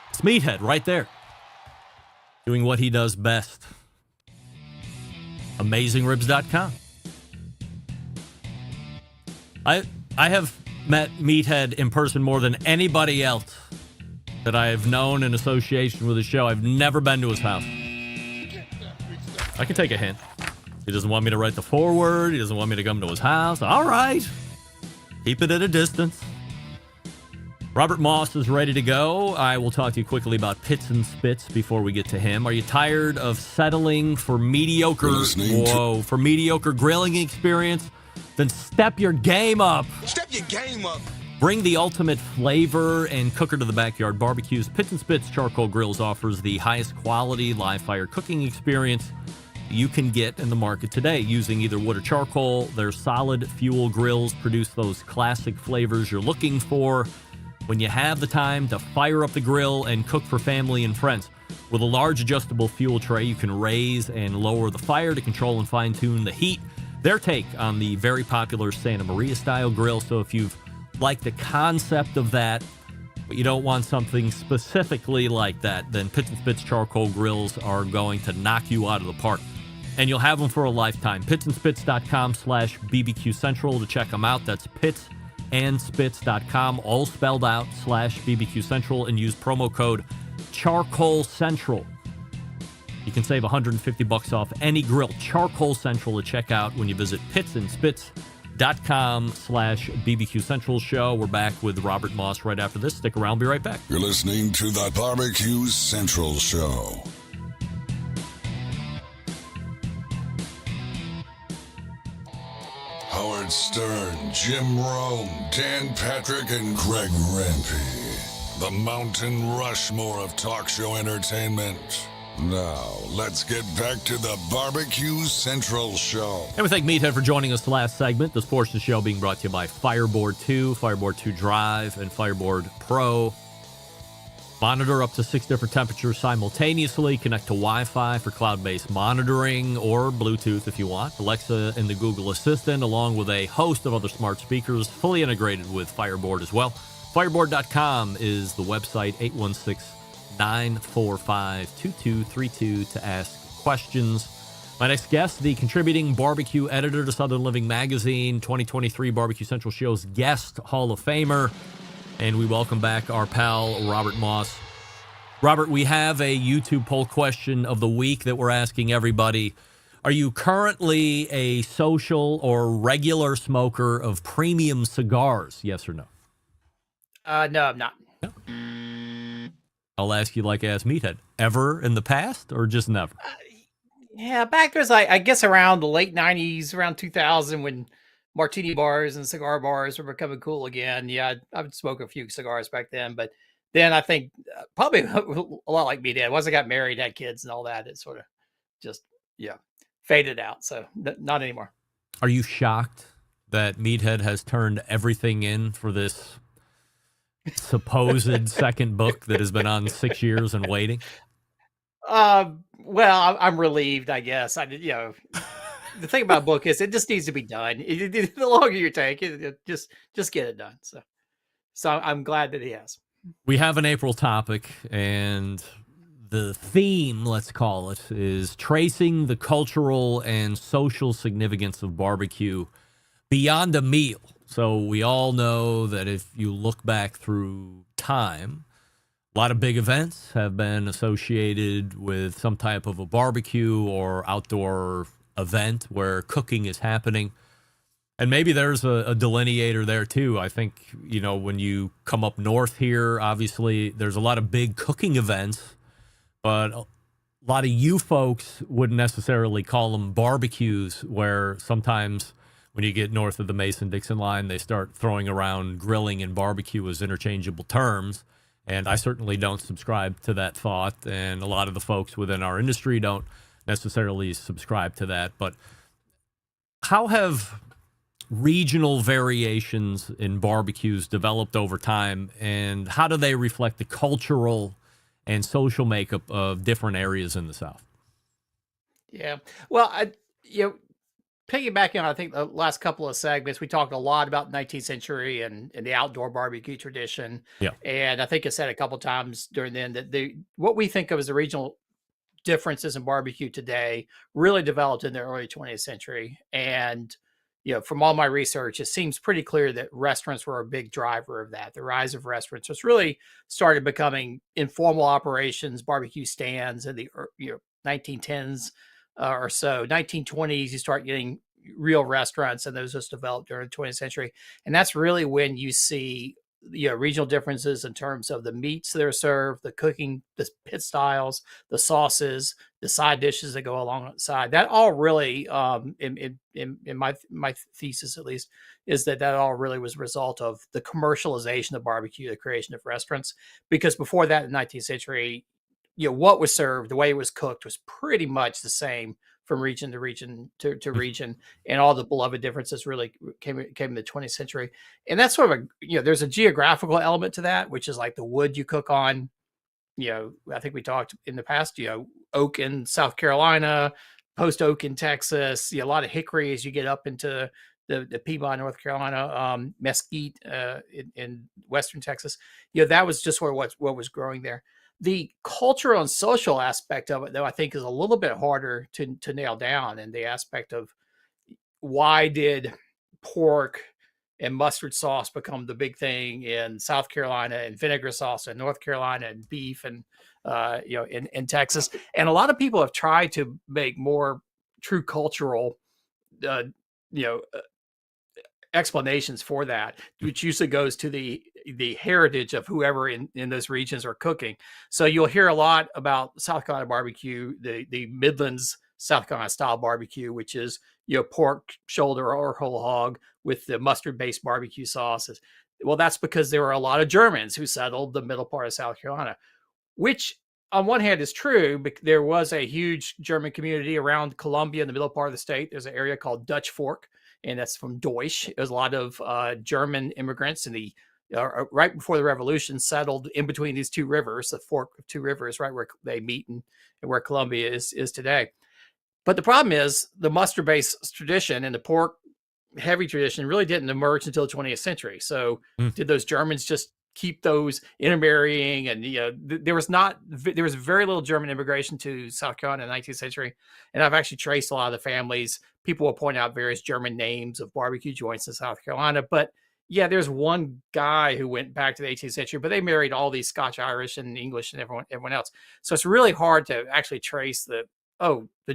It's Meathead right there, doing what he does best. AmazingRibs.com. I have met Meathead in person more than anybody else that I have known in association with the show. I've never been to his house. I can take a hint. He doesn't want me to write the foreword. He doesn't want me to come to his house. All right. Keep it at a distance. Robert Moss is ready to go. I will talk to you quickly about Pits and Spits before we get to him. Are you tired of settling for mediocre grilling experience? Then step your game up. Step your game up. Bring the ultimate flavor and cooker to the backyard barbecues. Pits and Spits Charcoal Grills offers the highest quality live fire cooking experience you can get in the market today. Using either wood or charcoal, their solid fuel grills produce those classic flavors you're looking for when you have the time to fire up the grill and cook for family and friends. With a large adjustable fuel tray, you can raise and lower the fire to control and fine-tune the heat. Their take on the very popular Santa Maria style grill. So if you've liked the concept of that, but you don't want something specifically like that, then Pits and Spits Charcoal Grills are going to knock you out of the park. And you'll have them for a lifetime. pitsandspits.com/BBQ Central to check them out. That's pitsandspits.com, all spelled out, /BBQ Central, and use promo code Charcoal Central. You can save $150 off any grill. Charcoal Central to check out when you visit pitsandspits.com/BBQ Central show. We're back with Robert Moss right after this. Stick around. Be right back. You're listening to the Barbecue Central Show. Howard Stern, Jim Rome, Dan Patrick, and Greg Rempe. The Mountain Rushmore of talk show entertainment. Now, let's get back to the Barbecue Central Show. And we thank Meathead for joining us the last segment. This portion of the show being brought to you by Fireboard 2, Fireboard 2 Drive, and Fireboard Pro. Monitor up to 6 different temperatures simultaneously. Connect to Wi-Fi for cloud-based monitoring or Bluetooth if you want. Alexa and the Google Assistant, along with a host of other smart speakers, fully integrated with Fireboard as well. Fireboard.com is the website, 816-945-2232 to ask questions. My next guest, the contributing barbecue editor to Southern Living Magazine, 2023 Barbecue Central Show's guest Hall of Famer. And we welcome back our pal, Robert Moss. Robert, we have a YouTube poll question of the week that we're asking everybody. Are you currently a social or regular smoker of premium cigars? Yes or no? No, I'm not. No. I'll ask you like I asked Meathead. Ever in the past or just never? Yeah, back there's I guess around the late 90s, around 2000 when martini bars and cigar bars were becoming cool again. Yeah, I would smoke a few cigars back then, but then I think probably a lot like me did. Once I got married, had kids and all that, it sort of just, faded out. So not anymore. Are you shocked that Meathead has turned everything in for this supposed second book that has been on 6 years and waiting? Well, I'm relieved, I guess. The thing about a book is it just needs to be done. The longer you take it, just get it done. So I'm glad that he has. We have an April topic, and the theme, let's call it, is tracing the cultural and social significance of barbecue beyond a meal. So we all know that if you look back through time, a lot of big events have been associated with some type of a barbecue or outdoor event where cooking is happening. And maybe there's a delineator there too. I think, when you come up north here, obviously there's a lot of big cooking events, but a lot of you folks wouldn't necessarily call them barbecues, where sometimes when you get north of the Mason-Dixon line, they start throwing around grilling and barbecue as interchangeable terms. And I certainly don't subscribe to that thought. And a lot of the folks within our industry don't necessarily subscribe to that. But how have regional variations in barbecues developed over time, and how do they reflect the cultural and social makeup of different areas in the South? Yeah. Well, piggybacking on, I think, the last couple of segments, we talked a lot about 19th century and the outdoor barbecue tradition. Yeah. And I think I said a couple of times during then that what we think of as the regional differences in barbecue today really developed in the early 20th century. And, from all my research, it seems pretty clear that restaurants were a big driver of that. The rise of restaurants just really started becoming informal operations, barbecue stands in the 1910s or so. 1920s, you start getting real restaurants, and those just developed during the 20th century. And that's really when you see regional differences in terms of the meats that are served, the cooking, the pit styles, the sauces, the side dishes that go alongside. That all really, in my thesis at least, is that all really was a result of the commercialization of barbecue, the creation of restaurants. Because before that, in the 19th century, what was served, the way it was cooked, was pretty much the same from region to region to region, and all the beloved differences really came in the 20th century. And that's sort of there's a geographical element to that, which is like the wood you cook on. I think we talked in the past, oak in South Carolina, post oak in Texas, a lot of hickory as you get up into the Piedmont, North Carolina, mesquite in Western Texas. That was just what was growing there. The cultural and social aspect of it, though, I think is a little bit harder to nail down, and the aspect of why did pork and mustard sauce become the big thing in South Carolina, and vinegar sauce in North Carolina, and beef and in Texas. And a lot of people have tried to make more true cultural explanations for that, which usually goes to the heritage of whoever in those regions are cooking. So you'll hear a lot about South Carolina barbecue, the Midlands South Carolina style barbecue, which is pork shoulder or whole hog with the mustard based barbecue sauces. Well, that's because there were a lot of Germans who settled the middle part of South Carolina, which on one hand is true, but there was a huge German community around Columbia in the middle part of the state. There's an area called Dutch Fork, and that's from Deutsch. There's a lot of German immigrants in the right before the Revolution settled in between these two rivers, the fork of two rivers, right where they meet and where Columbia is today. But the problem is the mustard-based tradition and the pork-heavy tradition really didn't emerge until the 20th century. So did those Germans just keep those intermarrying? And there was very little German immigration to South Carolina in the 19th century. And I've actually traced a lot of the families. People will point out various German names of barbecue joints in South Carolina, but there's one guy who went back to the 18th century, but they married all these Scotch, Irish, and English, and everyone else. So it's really hard to actually trace the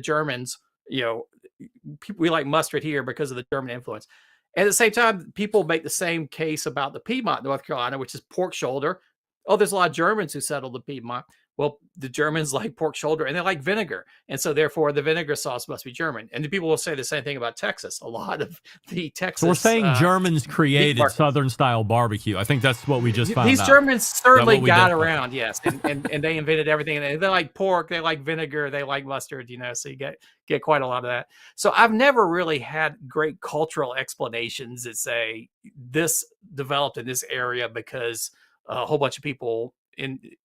Germans. We like mustard here because of the German influence. At the same time, people make the same case about the Piedmont, North Carolina, which is pork shoulder. Oh, there's a lot of Germans who settled the Piedmont. Well, the Germans like pork shoulder and they like vinegar. And so therefore the vinegar sauce must be German. And the people will say the same thing about Texas. A lot of the Texas. So we're saying Germans created Southern style barbecue. I think that's what we just found out. These Germans certainly got around, yes. And they invented everything. And they like pork, they like vinegar, they like mustard, so you get quite a lot of that. So I've never really had great cultural explanations that say this developed in this area because a whole bunch of people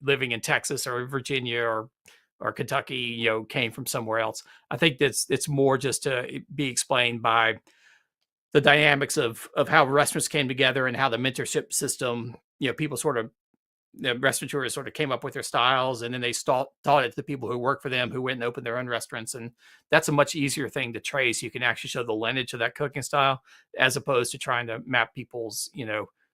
living in Texas or Virginia or Kentucky, came from somewhere else. I think it's more just to be explained by the dynamics of how restaurants came together and how the mentorship system, people restaurateurs sort of came up with their styles, and then they taught it to the people who work for them, who went and opened their own restaurants. And that's a much easier thing to trace. You can actually show the lineage of that cooking style as opposed to trying to map people's,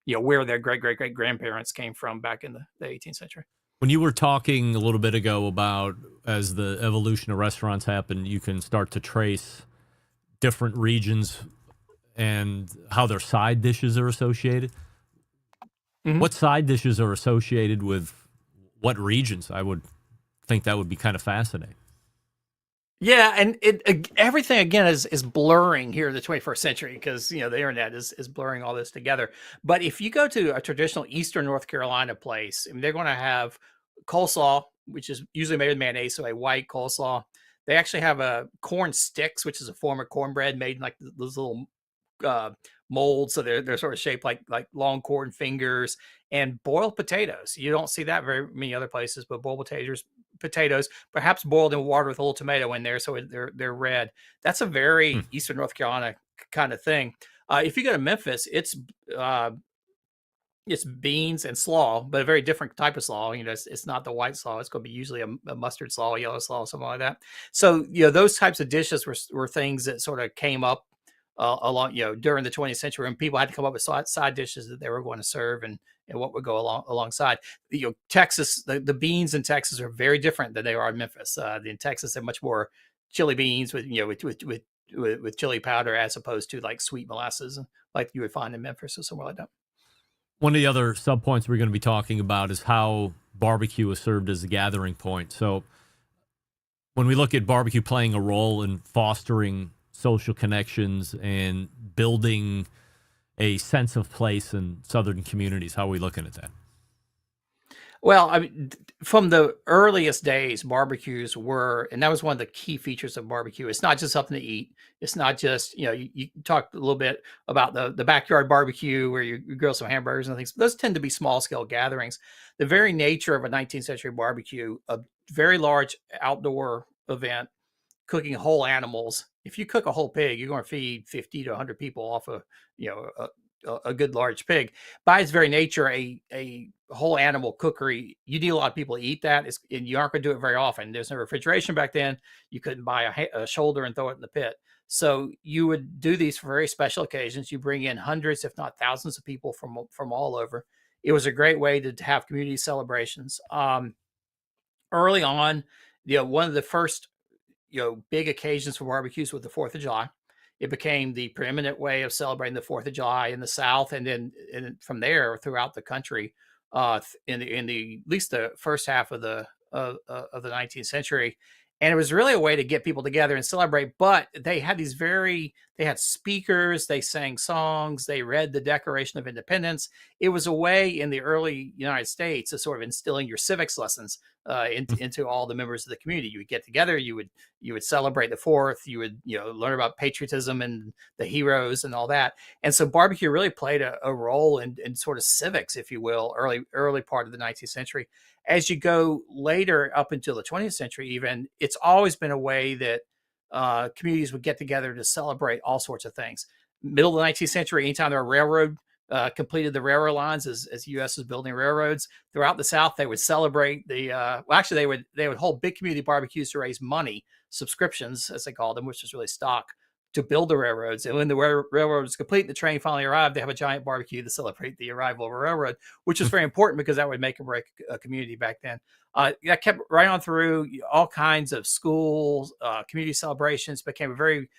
where their great grandparents came from back in the 18th century. When you were talking a little bit ago about as the evolution of restaurants happened, you can start to trace different regions and how their side dishes are associated. Mm-hmm. What side dishes are associated with what regions? I would think that would be kind of fascinating. Yeah, and everything again is blurring here in the 21st century because the internet is blurring all this together. But if you go to a traditional Eastern North Carolina place, they're going to have coleslaw, which is usually made with mayonnaise, so a white coleslaw. They actually have a corn sticks, which is a form of cornbread made in like those little molds, so they're sort of shaped like long corn fingers, and boiled potatoes. You don't see that very many other places, but boiled potatoes, perhaps boiled in water with a little tomato in there, so they're red. That's a very Eastern North Carolina kind of thing. If you go to Memphis, it's beans and slaw, but a very different type of slaw. It's not the white slaw. It's going to be usually a mustard slaw, yellow slaw, something like that. So those types of dishes were things that sort of came up along during the 20th century, and people had to come up with side dishes that they were going to serve and what would go alongside. Texas, the beans in Texas are very different than they are in Memphis. In Texas, they're much more chili beans with with chili powder, as opposed to like sweet molasses like you would find in Memphis or somewhere like that. One of the other subpoints we're going to be talking about is how barbecue is served as a gathering point. So when we look at barbecue playing a role in fostering social connections and building a sense of place in Southern communities, how are we looking at that? Well, I mean, from the earliest days, barbecues were, and that was one of the key features of barbecue. It's not just something to eat. It's not just, you talked a little bit about the backyard barbecue where you grill some hamburgers and things. Those tend to be small scale gatherings. The very nature of a 19th century barbecue, a very large outdoor event, cooking whole animals. If you cook a whole pig, you're going to feed 50 to 100 people off of, a good large pig. By its very nature, a whole animal cookery, you need a lot of people to eat that, and you aren't going to do it very often. There's no refrigeration back then. You couldn't buy a shoulder and throw it in the pit. So you would do these for very special occasions. You bring in hundreds, if not thousands, of people from all over. It was a great way to have community celebrations. Early on, one of the first big occasions for barbecues was the 4th of July. It became the preeminent way of celebrating the 4th of July in the South, and then from there throughout the country, in the at least the first half of the 19th century. And it was really a way to get people together and celebrate. But they had they had speakers, they sang songs, they read the Declaration of Independence. It was a way in the early United States of sort of instilling your civics lessons into all the members of the community. You would get together, you would celebrate the 4th, you would learn about patriotism and the heroes and all that. And so barbecue really played a role in sort of civics, if you will, early part of the 19th century. As you go later up until the 20th century, even, it's always been a way that communities would get together to celebrate all sorts of things. Middle of the 19th century, anytime there were railroad completed the railroad lines, as the U.S. was building railroads throughout the South, they would celebrate they would hold big community barbecues to raise money, subscriptions as they called them, which was really stock, to build the railroads. And when the railroad was complete, the train finally arrived, they have a giant barbecue to celebrate the arrival of a railroad, which was very important because that would make or break a community back then. That kept right on through. All kinds of schools, community celebrations became a very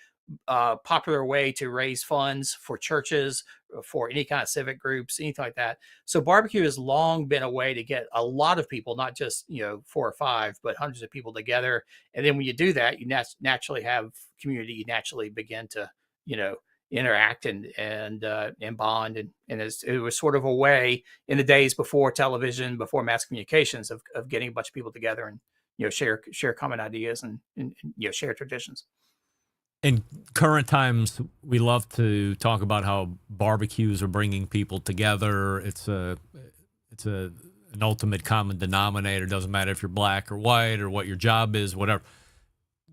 popular way to raise funds for churches, for any kind of civic groups, anything like that. So barbecue has long been a way to get a lot of people, not just 4 or 5, but hundreds of people together. And then when you do that, you naturally have community. You naturally begin to interact and bond. And it was sort of a way in the days before television, before mass communications, of getting a bunch of people together and share common ideas and share traditions. In current times, we love to talk about how barbecues are bringing people together. It's an ultimate common denominator. It doesn't matter if you're black or white or what your job is, whatever.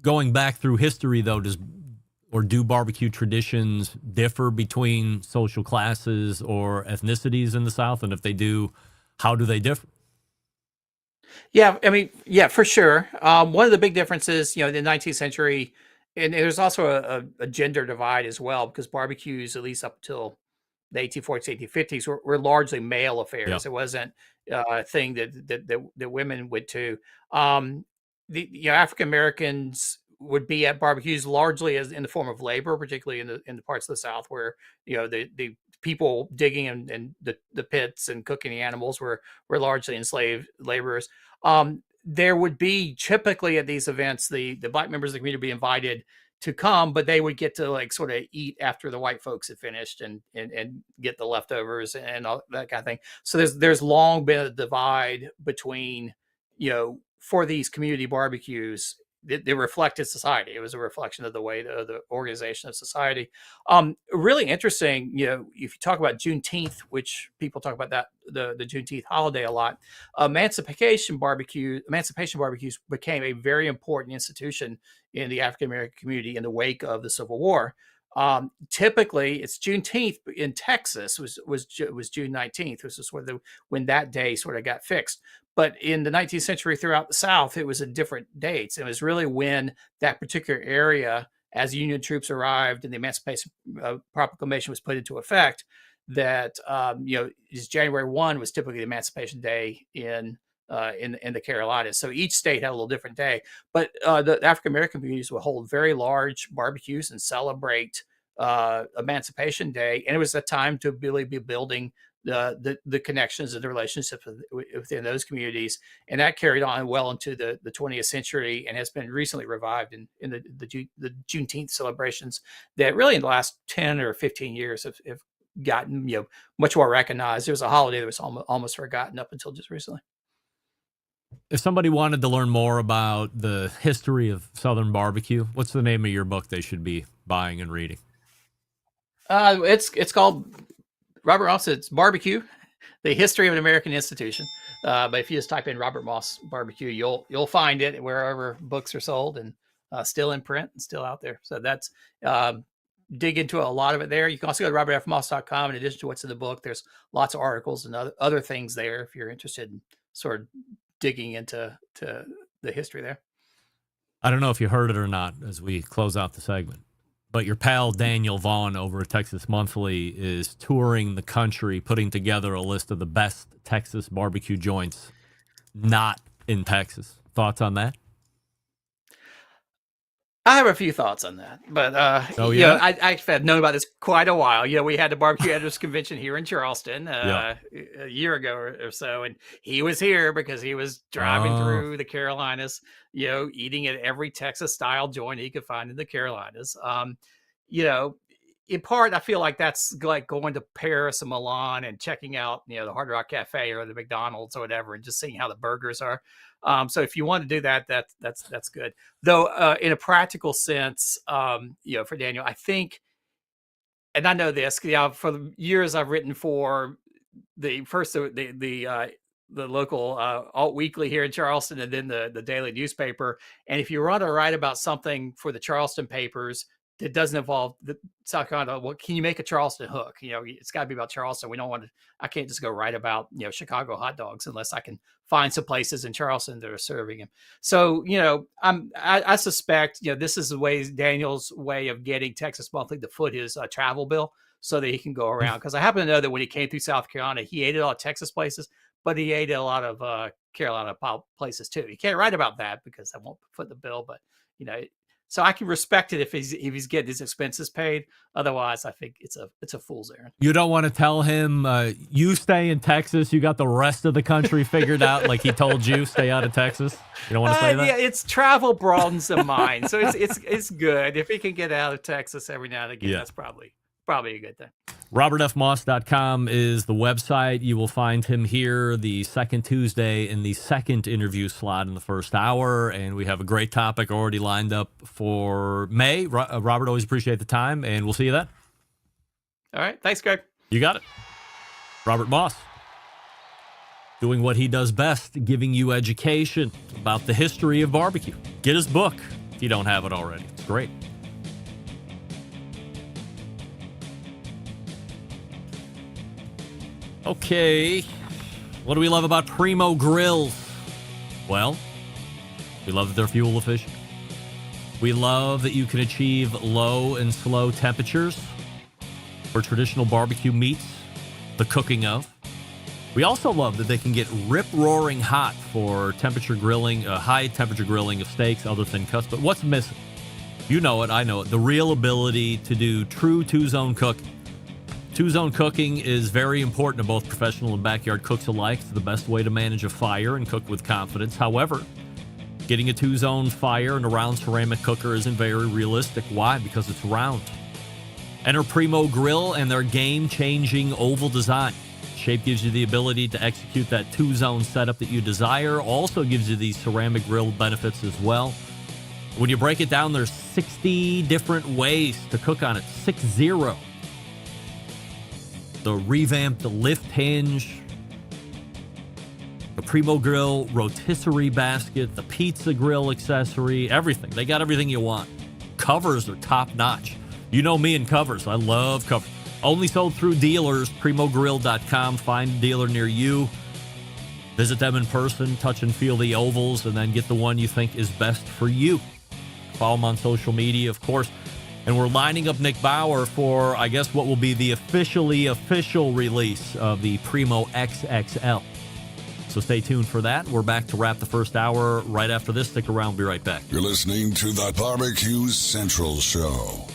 Going back through history, though, do barbecue traditions differ between social classes or ethnicities in the South? And if they do, how do they differ? Yeah, I mean, yeah, for sure. One of the big differences, in the 19th century. And there's also a gender divide as well, because barbecues, at least up until the 1840s, 1850s, were largely male affairs. Yeah. It wasn't a thing that women would do. The African Americans would be at barbecues largely as in the form of labor, particularly in the parts of the South where the people digging and the pits and cooking the animals were largely enslaved laborers. There would be typically at these events, the black members of the community would be invited to come, but they would get to sort of eat after the white folks had finished and get the leftovers and all that kind of thing. So there's long been a divide between, for these community barbecues, they reflected society. It was a reflection of the way the organization of society. Really interesting, if you talk about Juneteenth, which people talk about that, the Juneteenth holiday a lot, emancipation barbecues became a very important institution in the African American community in the wake of the Civil War. Typically, it's Juneteenth in Texas was June 19th, which is when that day sort of got fixed. But in the 19th century throughout the South, it was at different dates. It was really when that particular area, as Union troops arrived and the Emancipation Proclamation was put into effect, that January 1 was typically the Emancipation Day in in the Carolinas. So each state had a little different day. But the African American communities would hold very large barbecues and celebrate Emancipation Day, and it was a time to really be building the connections and the relationships within those communities, and that carried on well into the 20th century and has been recently revived in the Juneteenth celebrations that really in the last 10 or 15 years have gotten much more recognized. It was a holiday that was almost forgotten up until just recently. If somebody wanted to learn more about the history of Southern barbecue, what's the name of your book they should be buying and reading? It's called Robert Moss. It's Barbecue, the History of an American Institution. But if you just type in Robert Moss Barbecue, you'll find it wherever books are sold, and still in print and still out there. So that's dig into a lot of it there. You can also go to robertfmoss.com. In addition to what's in the book, there's lots of articles and other things there if you're interested in sort of digging into the history there. I don't know if you heard it or not as we close out the segment, but your pal Daniel Vaughn over at Texas Monthly is touring the country, putting together a list of the best Texas barbecue joints not in Texas. Thoughts on that? I have a few thoughts on that, but I've known about this quite a while. We had the Barbecue Editors Convention here in Charleston a year ago or so, and he was here because he was driving through the Carolinas, eating at every Texas style joint he could find in the Carolinas. In part, I feel like that's like going to Paris and Milan and checking out, the Hard Rock Cafe or the McDonald's or whatever, and just seeing how the burgers are. So if you want to do that, that's good. Though, in a practical sense, for Daniel, I think, and I know this, for the years I've written for the local alt weekly here in Charleston, and then the daily newspaper. And if you want to write about something for the Charleston papers that doesn't involve the South Carolina, well, can you make a Charleston hook? It's got to be about Charleston. I can't just go write about, Chicago hot dogs unless I can find some places in Charleston that are serving them. So, I suspect, this is Daniel's way of getting Texas Monthly to foot his travel bill so that he can go around. Because I happen to know that when he came through South Carolina, he ate at a lot of Texas places, but he ate at a lot of Carolina places too. He can't write about that because I won't foot the bill, but, so I can respect it if he's getting his expenses paid. Otherwise, I think it's a fool's errand. You don't want to tell him you stay in Texas. You got the rest of the country figured out, like he told you, stay out of Texas. You don't want to say that. Yeah, it's travel broadens the mind, so it's good if he can get out of Texas every now and again. Yeah. That's probably a good thing. RobertFMoss.com is the website. You will find him here the second Tuesday in the second interview slot in the first hour. And we have a great topic already lined up for May. Robert, always appreciate the time, and we'll see you then. All right. Thanks, Greg. You got it. Robert Moss, doing what he does best, giving you education about the history of barbecue. Get his book if you don't have it already. It's great. Okay, what do we love about Primo Grills? Well, we love that they're fuel efficient. We love that you can achieve low and slow temperatures for traditional barbecue meats, the cooking of. We also love that they can get rip-roaring hot for temperature grilling, high temperature grilling of steaks, other thin cuts. But what's missing? You know it, I know it. The real ability to do true two-zone cooking. Two-zone cooking is very important to both professional and backyard cooks alike. It's the best way to manage a fire and cook with confidence. However, getting a two-zone fire in a round ceramic cooker isn't very realistic. Why? Because it's round. Enter Primo Grill and their game-changing oval design. Shape gives you the ability to execute that two-zone setup that you desire. Also gives you these ceramic grill benefits as well. When you break it down, there's 60 different ways to cook on it. 60. The revamped lift hinge, the Primo Grill rotisserie basket, the pizza grill accessory, everything. They got everything you want. Covers are top-notch. You know me and covers. I love covers. Only sold through dealers, primogrill.com. Find a dealer near you. Visit them in person, touch and feel the ovals, and then get the one you think is best for you. Follow them on social media, of course. And we're lining up Nick Bauer for, I guess, what will be the official release of the Primo XXL. So stay tuned for that. We're back to wrap the first hour right after this. Stick around. We'll be right back. You're listening to the Barbecue Central Show.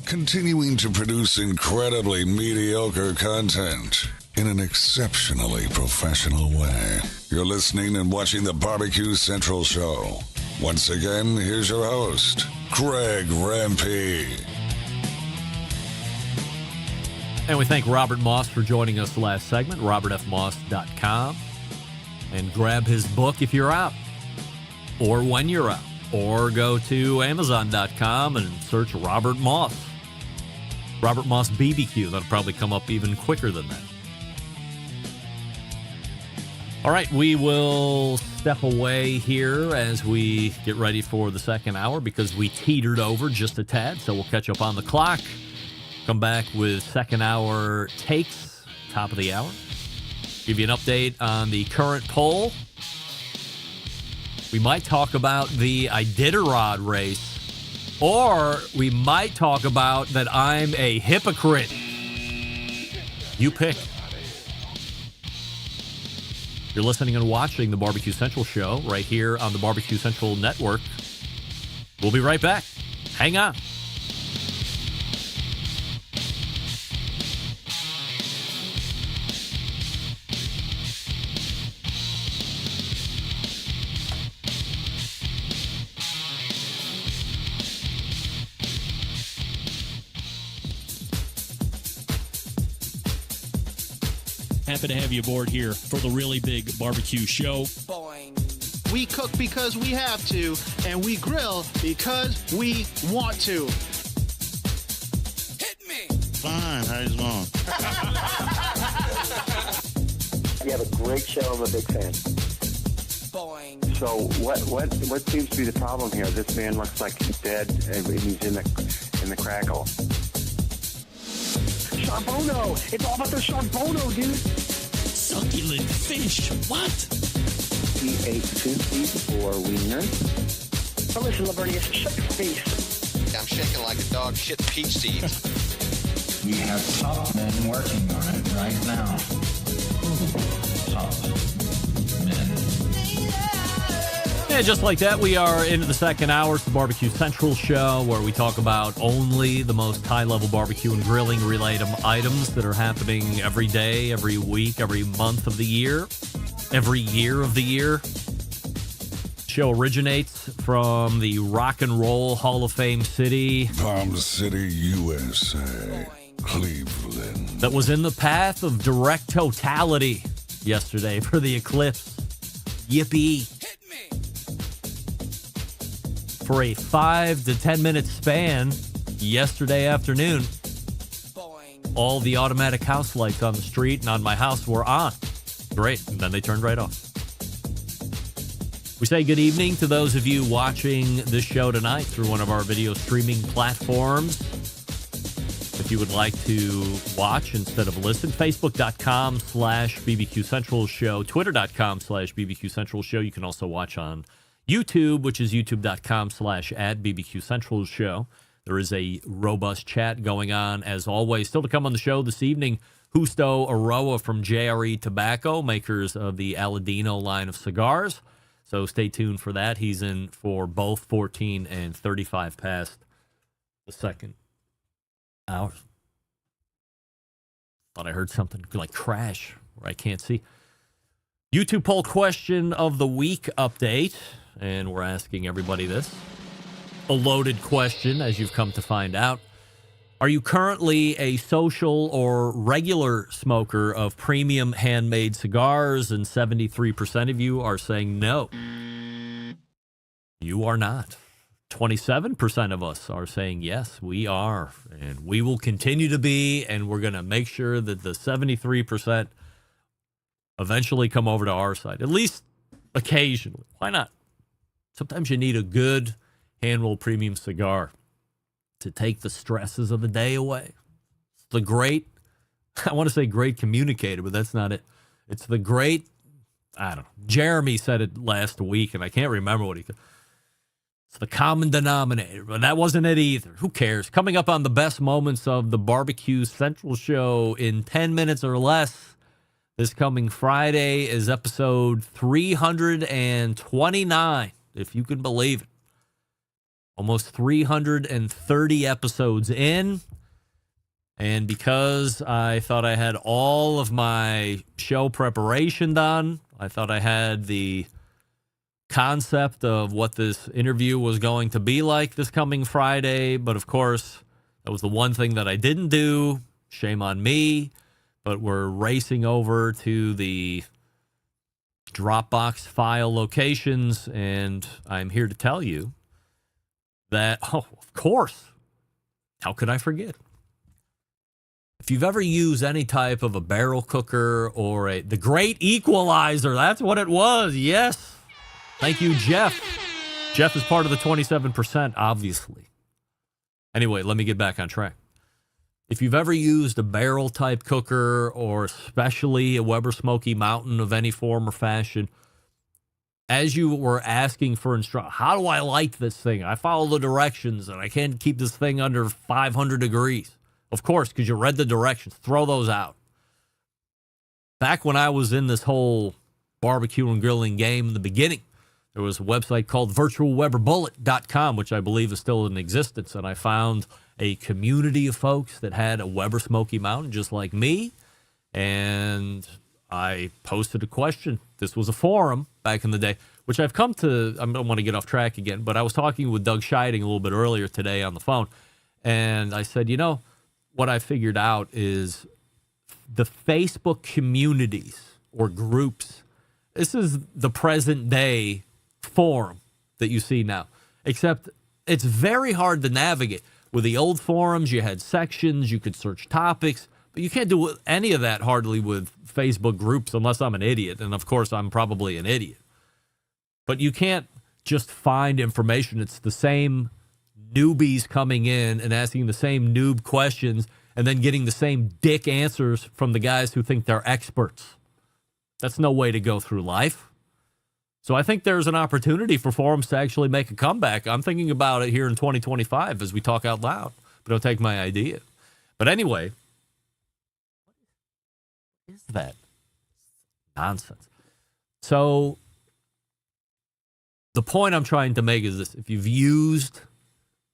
Continuing to produce incredibly mediocre content in an exceptionally professional way. You're listening and watching the Barbecue Central Show. Once again, here's your host, Greg Rempe. And we thank Robert Moss for joining us last segment, robertfmoss.com. And grab his book if you're out, or when you're out, or go to amazon.com and search Robert Moss. Robert Moss BBQ. That'll probably come up even quicker than that. All right, we will step away here as we get ready for the second hour because we teetered over just a tad, so we'll catch up on the clock. Come back with second hour takes, top of the hour. Give you an update on the current poll. We might talk about the Iditarod race, or we might talk about that I'm a hypocrite. You pick. You're listening and watching the Barbecue Central Show right here on the Barbecue Central Network. We'll be right back. Hang on. Happy to have you aboard here for the really big barbecue show. We cook because we have to, and we grill because we want to. Hit me! Fine, how's it going? You have a great show. I'm a big fan. So what seems to be the problem here? This man looks like he's dead, and he's in the crackle. Charbono! It's all about the Charbono, dude! Succulent fish. What? He ate 2 feet for wiener. Oh, listen, Lavernius, shut your face. I'm shaking like a dog shit peach seeds. We have top men working on it right now. Top men. Yeah, just like that, we are into the second hour. It's the Barbecue Central Show, where we talk about only the most high-level barbecue and grilling related items that are happening every day, every week, every month of the year, every year of the year. The show originates from the Rock and Roll Hall of Fame city, Palm City, USA, Cleveland. that was in the path of direct totality yesterday for the eclipse. Yippee. For a 5 to 10 minute span yesterday afternoon, all the automatic house lights on the street and on my house were on. Great. And then they turned right off. We say good evening to those of you watching this show tonight through one of our video streaming platforms. If you would like to watch instead of listen, Facebook.com/BBQ Central Show, Twitter.com/BBQ Central Show. You can also watch on YouTube, which is youtube.com/@BBQ Central Show. There is a robust chat going on, as always. Still to come on the show this evening, Justo Eiroa from JRE Tobacco, makers of the Aladino line of cigars. So stay tuned for that. He's in for both 14 and 35 past the second hour. Thought I heard something like crash where I can't see. YouTube poll question of the week update. And we're asking everybody this. A loaded question, as you've come to find out. Are you currently a social or regular smoker of premium handmade cigars? And 73% of you are saying no. You are not. 27% of us are saying yes, we are. And we will continue to be, and we're going to make sure that the 73% eventually come over to our side, at least occasionally. Why not? Sometimes you need a good hand-rolled premium cigar to take the stresses of the day away. It's the great, I want to say great communicator, but that's not it. It's the great, I don't know. Jeremy said it last week, and I can't remember what he said. It's the common denominator, but that wasn't it either. Who cares? Coming up on the best moments of the Barbecue Central show in 10 minutes or less this coming Friday is episode 329, if you can believe it. Almost 330 episodes in. And because I thought I had all of my show preparation done, I thought I had the concept of what this interview was going to be like this coming Friday. But of course, that was the one thing that I didn't do. Shame on me. But we're racing over to the Dropbox file locations, and I'm here to tell you that, of course, how could I forget? If you've ever used any type of a barrel cooker or the great equalizer, that's what it was. Yes. Thank you, Jeff. Jeff is part of the 27%, obviously. Anyway, let me get back on track. If you've ever used a barrel type cooker or especially a Weber Smoky Mountain of any form or fashion, as you were asking for instruction, how do I light this thing? I follow the directions and I can't keep this thing under 500 degrees. Of course, because you read the directions. Throw those out. Back when I was in this whole barbecue and grilling game in the beginning, there was a website called virtualweberbullet.com, which I believe is still in existence. And I found a community of folks that had a Weber Smoky Mountain just like me. And I posted a question. This was a forum back in the day, which I've come to, I don't want to get off track again, but I was talking with Doug Scheiding a little bit earlier today on the phone. And I said, you know, what I figured out is the Facebook communities or groups, this is the present day forum that you see now, except it's very hard to navigate. With the old forums, you had sections, you could search topics, but you can't do any of that hardly with Facebook groups unless I'm an idiot. And of course, I'm probably an idiot. But you can't just find information. It's the same newbies coming in and asking the same noob questions and then getting the same dick answers from the guys who think they're experts. That's no way to go through life. So I think there's an opportunity for forums to actually make a comeback. I'm thinking about it here in 2025 as we talk out loud, but don't take my idea. But anyway, what is that? Nonsense. So the point I'm trying to make is this. If you've used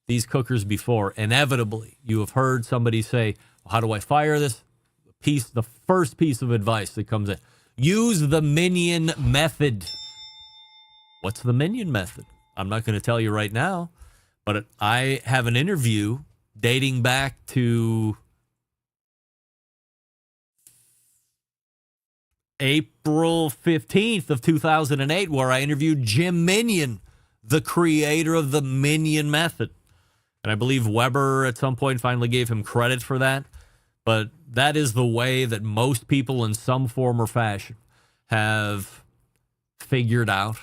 these cookers before, inevitably you have heard somebody say, well, how do I fire this? The first piece of advice that comes in, use the minion method. What's the minion method? I'm not going to tell you right now, but I have an interview dating back to April 15th of 2008 where I interviewed Jim Minion, the creator of the minion method. And I believe Weber at some point finally gave him credit for that. But that is the way that most people in some form or fashion have figured out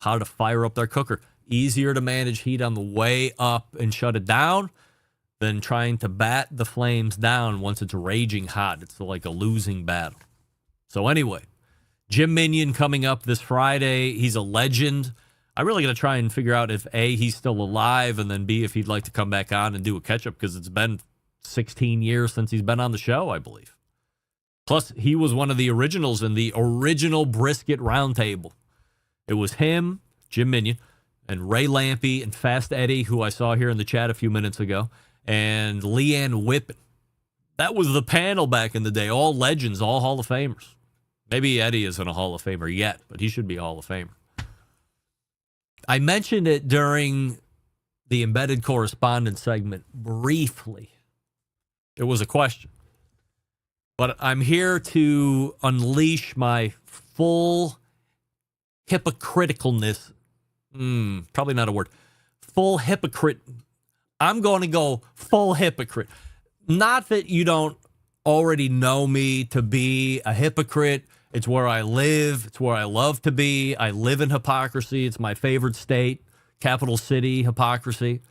how to fire up their cooker. Easier to manage heat on the way up and shut it down than trying to bat the flames down once it's raging hot. It's like a losing battle. So anyway, Jim Minion coming up this Friday. He's a legend. I really got to try and figure out if A, he's still alive, and then B, if he'd like to come back on and do a catch-up, because it's been 16 years since he's been on the show, I believe. Plus, he was one of the originals in the original Brisket Roundtable. It was him, Jim Minion, and Ray Lampy and Fast Eddie, who I saw here in the chat a few minutes ago, and Leanne Whippen. That was the panel back in the day. All legends, all Hall of Famers. Maybe Eddie isn't a Hall of Famer yet, but he should be a Hall of Famer. I mentioned it during the embedded correspondence segment briefly. It was a question. But I'm here to unleash my full hypocriticalness. Probably not a word. Full hypocrite. I'm going to go full hypocrite. Not that you don't already know me to be a hypocrite. It's where I live. It's where I love to be. I live in hypocrisy. It's my favorite state, capital city hypocrisy.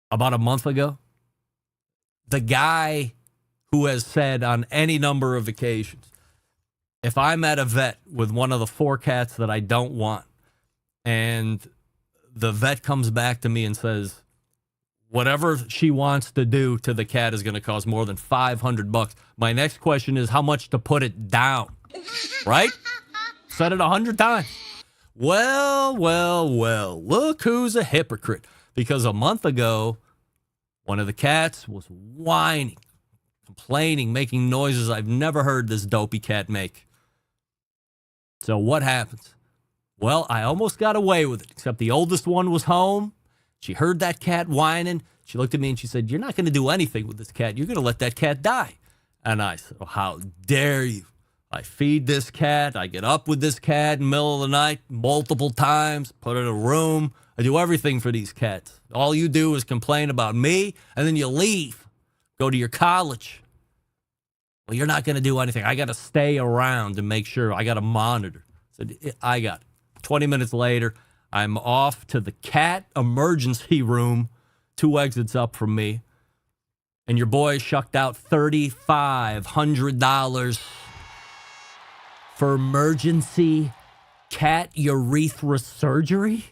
About a month ago, the guy who has said on any number of occasions, if I'm at a vet with one of the 4 cats that I don't want, And the vet comes back to me and says, whatever she wants to do to the cat is going to cost more than $500. My next question is how much to put it down, right? Said it 100 times. Well, look who's a hypocrite. Because a month ago, one of the cats was whining, complaining, making noises I've never heard this dopey cat make. So what happens? Well, I almost got away with it, except the oldest one was home. She heard that cat whining. She looked at me and she said, you're not going to do anything with this cat. You're going to let that cat die. And I said, oh, how dare you? I feed this cat. I get up with this cat in the middle of the night multiple times, put it in a room. I do everything for these cats. All you do is complain about me, and then you leave, go to your college. Well, you're not going to do anything. I got to stay around and make sure. I got to monitor. So I got it. 20 minutes later, I'm off to the cat emergency room, 2 exits up from me, and your boy shucked out $3,500 for emergency cat urethra surgery.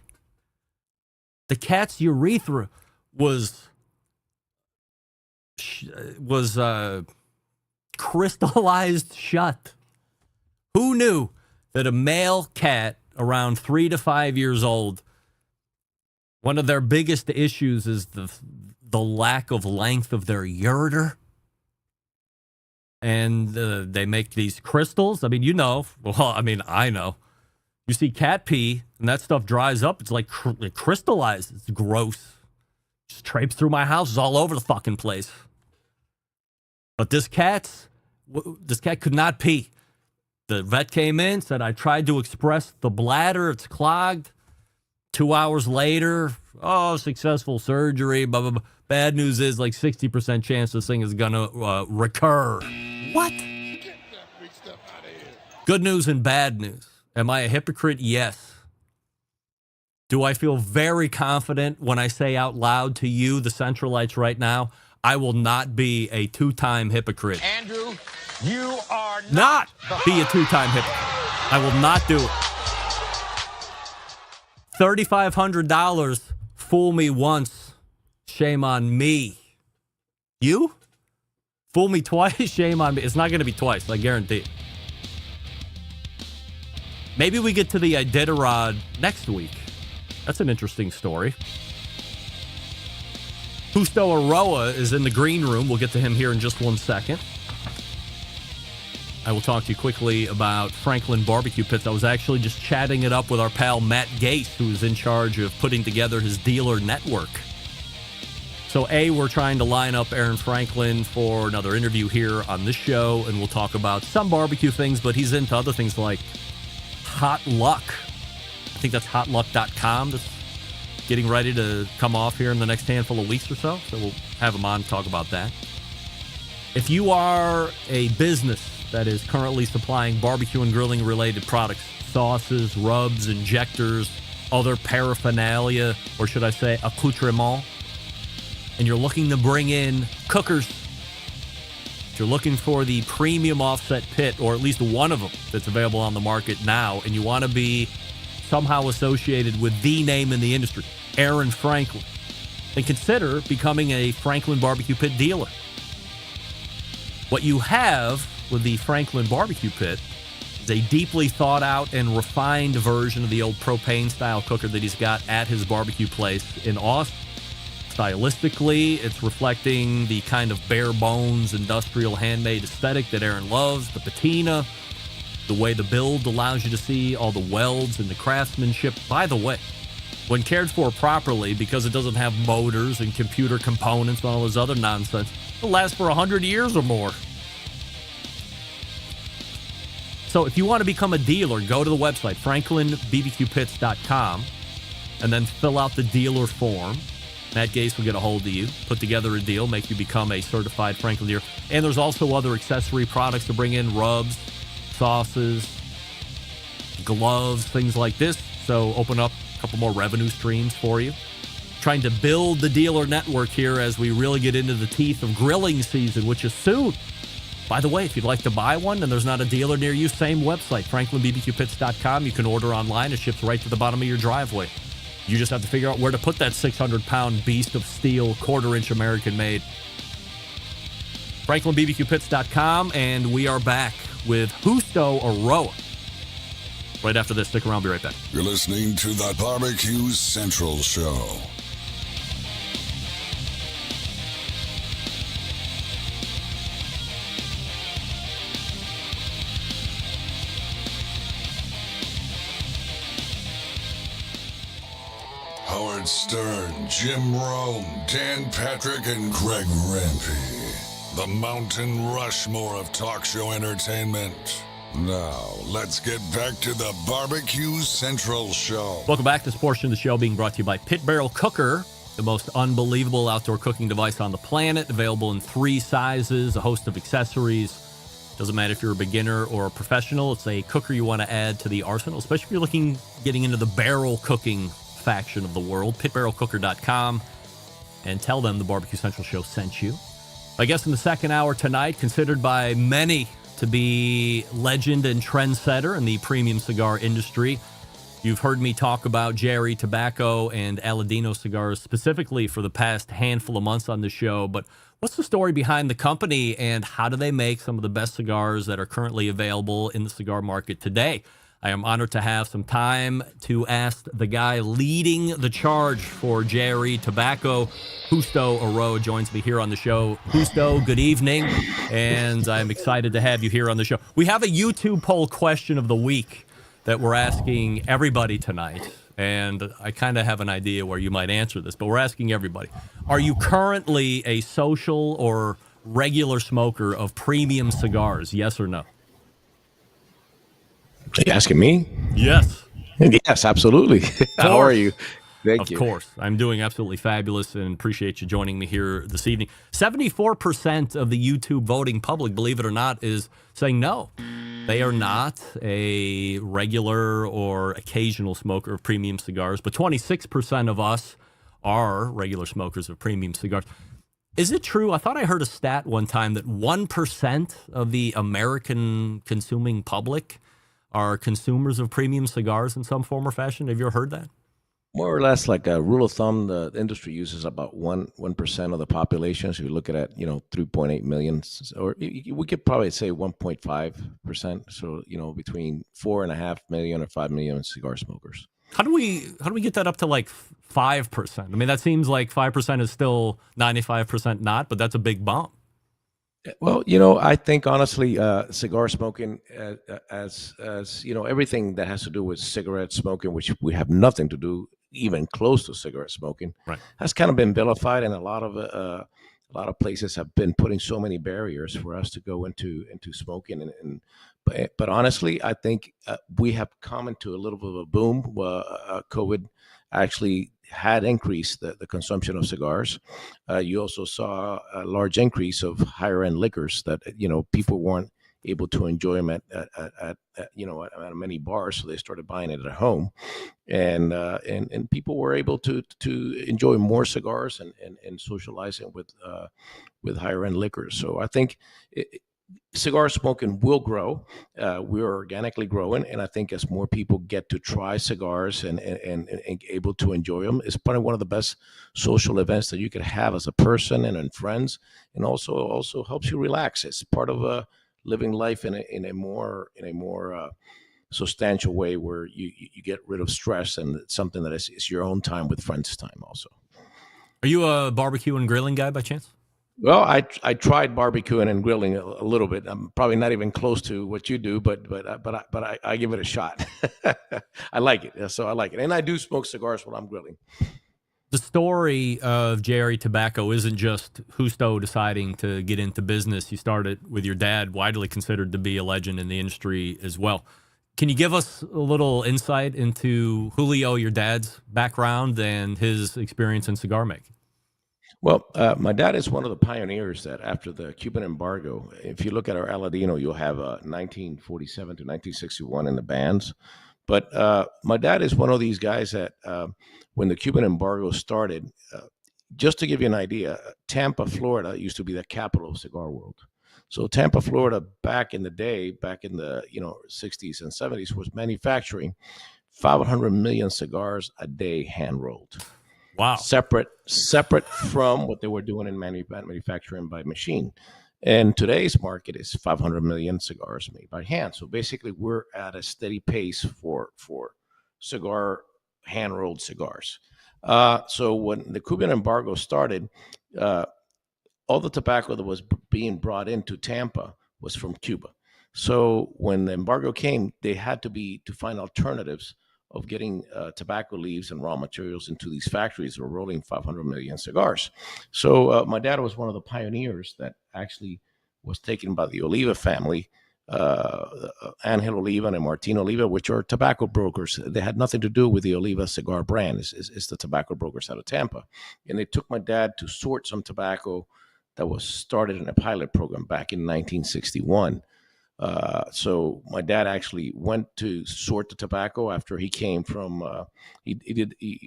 The cat's urethra was crystallized shut. Who knew that a male cat around 3 to 5 years old, one of their biggest issues is the lack of length of their ureter? And they make these crystals. I mean, you know. Well, I mean, I know. You see cat pee, and that stuff dries up. It's like it crystallizes. It's gross. Just traipse through my house. It's all over the fucking place. But this cat could not pee. The vet came in, said, I tried to express the bladder. It's clogged. 2 hours later, successful surgery, blah, blah, blah. Bad news is like 60% chance this thing is going to recur. What? Good news and bad news. Am I a hypocrite? Yes. Do I feel very confident when I say out loud to you, the Centralites right now, I will not be a 2-time hypocrite. Andrew, you are not be a 2-time hypocrite. I will not do it. $3,500, fool me once, shame on me. You? Fool me twice, shame on me. It's not going to be twice, I guarantee it. Maybe we get to the Iditarod next week. That's an interesting story. Justo Eiroa is in the green room. We'll get to him here in just 1 second. I will talk to you quickly about Franklin Barbecue Pits. I was actually just chatting it up with our pal Matt Gase, who is in charge of putting together his dealer network. So, we're trying to line up Aaron Franklin for another interview here on this show, and we'll talk about some barbecue things, but he's into other things like Hot Luck. I think that's hotluck.com. That's getting ready to come off here in the next handful of weeks or so. So we'll have him on to talk about that. If you are a business that is currently supplying barbecue and grilling related products, sauces, rubs, injectors, other paraphernalia, or should I say accoutrement, and you're looking to bring in cookers, you're looking for the premium offset pit, or at least one of them that's available on the market now, and you want to be somehow associated with the name in the industry, Aaron Franklin, then consider becoming a Franklin Barbecue Pit dealer. What you have with the Franklin Barbecue Pit is a deeply thought out and refined version of the old propane style cooker that he's got at his barbecue place in Austin. Stylistically, it's reflecting the kind of bare bones industrial handmade aesthetic that Aaron loves, the patina, the way the build allows you to see all the welds and the craftsmanship. By the way, when cared for properly, because it doesn't have motors and computer components and all this other nonsense, it'll last for 100 years or more. So if you want to become a dealer, go to the website, franklinbbqpits.com, and then fill out the dealer form. Matt Gase will get a hold of you, put together a deal, make you become a certified Franklin dealer. And there's also other accessory products to bring in, rubs, sauces, gloves, things like this. So open up a couple more revenue streams for you. Trying to build the dealer network here as we really get into the teeth of grilling season, which is soon. By the way, if you'd like to buy one and there's not a dealer near you, same website, franklinbbqpits.com. You can order online. It ships right to the bottom of your driveway. You just have to figure out where to put that 600-pound beast of steel, quarter-inch American-made. franklinbbqpits.com, and we are back with Justo Eiroa. Right after this, stick around, I'll be right back. You're listening to the Barbecue Central Show. Howard Stern, Jim Rome, Dan Patrick, and Greg Rempe. The Mountain Rushmore of talk show entertainment. Now, let's get back to the Barbecue Central Show. Welcome back to this portion of the show being brought to you by Pit Barrel Cooker, the most unbelievable outdoor cooking device on the planet, available in 3 sizes, a host of accessories. Doesn't matter if you're a beginner or a professional, it's a cooker you want to add to the arsenal, especially if you're getting into the barrel cooking faction of the world. pitbarrelcooker.com, and tell them the Barbecue Central Show sent you. I guess in the second hour tonight, considered by many to be legend and trendsetter in the premium cigar industry. You've heard me talk about JRE Tobacco and Aladino Cigars specifically for the past handful of months on the show, but what's the story behind the company and how do they make some of the best cigars that are currently available in the cigar market today? I am honored to have some time to ask the guy leading the charge for JRE Tobacco. Justo Eiroa joins me here on the show. Justo, good evening, and I'm excited to have you here on the show. We have a YouTube poll question of the week that we're asking everybody tonight, and I kind of have an idea where you might answer this, but we're asking everybody. Are you currently a social or regular smoker of premium cigars, yes or no? Are you asking me? Yes. Yes, absolutely. How are you? Thank you. Of course. I'm doing absolutely fabulous and appreciate you joining me here this evening. 74% of the YouTube voting public, believe it or not, is saying no. They are not a regular or occasional smoker of premium cigars, but 26% of us are regular smokers of premium cigars. Is it true? I thought I heard a stat one time that 1% of the American consuming public are consumers of premium cigars in some form or fashion. Have you ever heard that? More or less, like a rule of thumb, the industry uses about 1% of the population. So you look at 3.8 million, or we could probably say 1.5%. So between 4.5 million or 5 million cigar smokers. How do we get that up to like 5%? I mean, that seems like 5% is still 95% not, but that's a big bump. Well, I think honestly, cigar smoking, as everything that has to do with cigarette smoking, which we have nothing to do even close to cigarette smoking, right, has kind of been vilified, and a lot of places have been putting so many barriers for us to go into smoking. But honestly, I think we have come into a little bit of a boom. COVID actually had increased the consumption of cigars. You also saw a large increase of higher end liquors that people weren't able to enjoy them at many bars, so they started buying it at home, and people were able to enjoy more cigars and socializing with higher end liquors. So I think cigar smoking will grow. We're organically growing, and I think as more people get to try cigars and able to enjoy them, it's probably one of the best social events that you could have as a person and friends, and also helps you relax. It's part of living life in a more substantial way, where you get rid of stress, and it's something that is your own time with friends time also. Are you a barbecue and grilling guy by chance? Well, I tried barbecuing and grilling a little bit. I'm probably not even close to what you do, but I give it a shot. I like it, so I like it, and I do smoke cigars when I'm grilling. The story of JRE Tobacco isn't just Justo deciding to get into business. You started with your dad, widely considered to be a legend in the industry as well. Can you give us a little insight into Julio, your dad's background, and his experience in cigar making? Well, my dad is one of the pioneers that after the Cuban embargo, if you look at our Aladino, you'll have 1947 to 1961 in the bands. But my dad is one of these guys that when the Cuban embargo started, just to give you an idea, Tampa, Florida used to be the capital of cigar world. So Tampa, Florida, back in the day, back in the 60s and 70s, was manufacturing 500 million cigars a day, hand rolled. Wow. Separate from what they were doing in manufacturing by machine. And today's market is 500 million cigars made by hand. So basically, we're at a steady pace for cigar hand rolled cigars. So when the Cuban embargo started, all the tobacco that was being brought into Tampa was from Cuba. So when the embargo came, they had to find alternatives of getting tobacco leaves and raw materials into these factories that were rolling 500 million cigars. So my dad was one of the pioneers that actually was taken by the Oliva family, Angel Oliva and Martin Oliva, which are tobacco brokers. They had nothing to do with the Oliva cigar brand. It's the tobacco brokers out of Tampa. And they took my dad to sort some tobacco that was started in a pilot program back in 1961. So my dad actually went to sort the tobacco after he came from,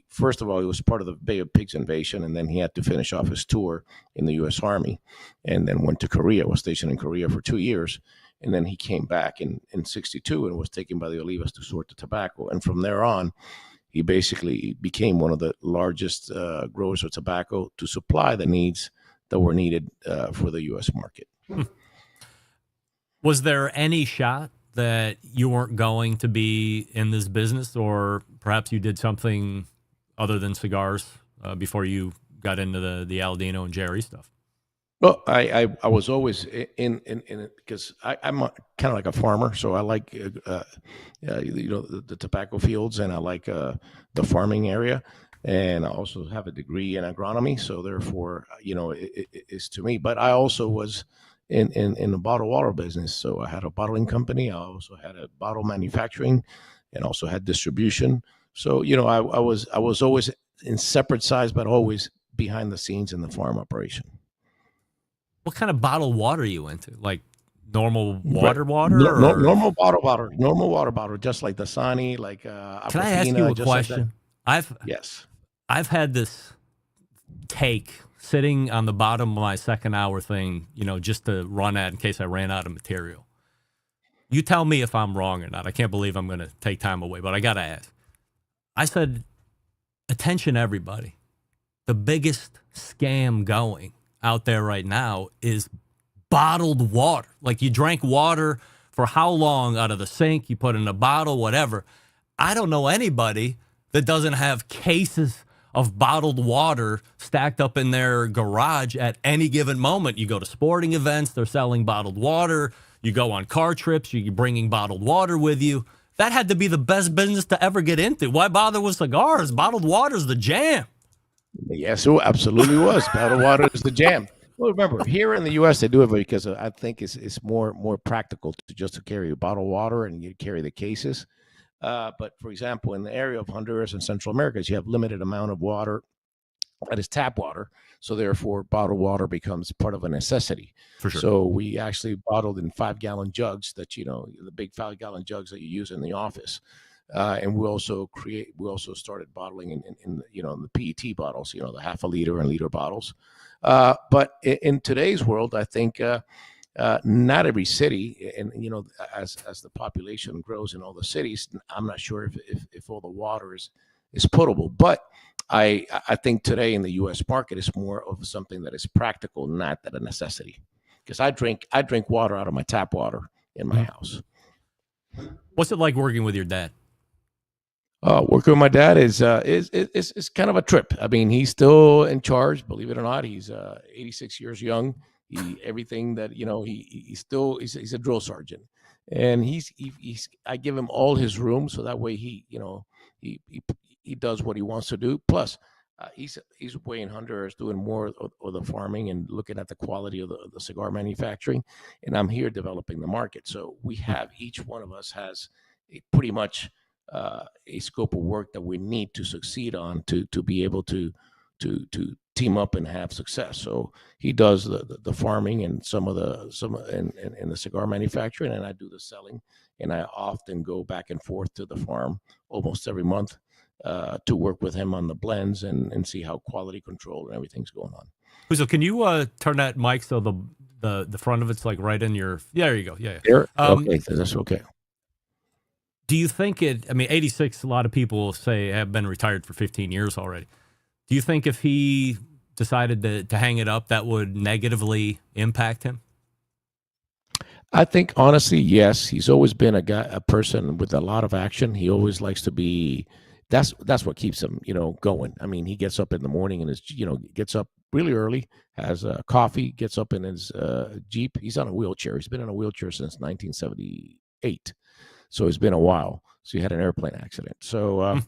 first of all, he was part of the Bay of Pigs invasion, and then he had to finish off his tour in the U.S. Army, and then went to Korea, was stationed in Korea for 2 years. And then he came back in 62 and was taken by the Olivas to sort the tobacco. And from there on, he basically became one of the largest growers of tobacco to supply the needs that were needed for the U.S. market. Was there any shot that you weren't going to be in this business, or perhaps you did something other than cigars before you got into the Aladino and JRE stuff? Well, I was always in it because I'm kind of like a farmer, so I like the tobacco fields, and I like the farming area, and I also have a degree in agronomy, so therefore it's to me. But I also was in the bottled water business, so I had a bottling company. I also had a bottle manufacturing, and also had distribution. So I was always in separate sides, but always behind the scenes in the farm operation. What kind of bottled water are you into? Like normal water? Normal water bottle, just like Dasani, like Can I ask you a question? Yes. I've had this take sitting on the bottom of my second hour thing, just to run at in case I ran out of material. You tell me if I'm wrong or not. I can't believe I'm going to take time away, but I got to ask. I said, attention everybody. The biggest scam going out there right now is bottled water. Like, you drank water for how long out of the sink, you put in a bottle, whatever. I don't know anybody that doesn't have cases of bottled water stacked up in their garage at any given moment. You go to sporting events, they're selling bottled water. You go on car trips, you're bringing bottled water with you. That had to be the best business to ever get into. Why bother with cigars? Bottled water's the jam. Yes, it absolutely was. Bottled water is the jam. Well, remember, here in the U.S., they do it because I think it's more practical to carry bottled water and you carry the cases. But, for example, in the area of Honduras and Central America, you have limited amount of water that is tap water. So, therefore, bottled water becomes part of a necessity. For sure. So we actually bottled in 5-gallon jugs that, the big 5-gallon jugs that you use in the office. And we also started bottling in the PET bottles, the half a liter and liter bottles. But in today's world, I think not every city, and as the population grows in all the cities, I'm not sure if all the water is potable. But I think today in the U.S. market is more of something that is practical, not that a necessity. Because I drink water out of my tap water in my house. What's it like working with your dad? Working with my dad is kind of a trip. I mean, he's still in charge, believe it or not. He's 86 years young. Everything that he's a drill sergeant, and I give him all his room so that way he does what he wants to do. Plus, he's way in Honduras doing more of the farming and looking at the quality of the cigar manufacturing, and I'm here developing the market. So we have, each one of us has pretty much a scope of work that we need to succeed on to be able to team up and have success. So he does the farming and some and the cigar manufacturing, and I do the selling. And I often go back and forth to the farm almost every month to work with him on the blends and see how quality control and everything's going on. So can you turn that mic so The front of it's like right in your. Yeah, there you go. Yeah. Here? Okay, that's okay. Do you think it? I mean, 86. A lot of people say have been retired for 15 years already. Do you think if he decided to hang it up, that would negatively impact him? I think honestly, yes. He's always been a person with a lot of action. He always likes to be. That's what keeps him, going. I mean, he gets up in the morning and gets up really early, has coffee, gets up in his Jeep. He's on a wheelchair. He's been in a wheelchair since 1978, so it's been a while. So he had an airplane accident. So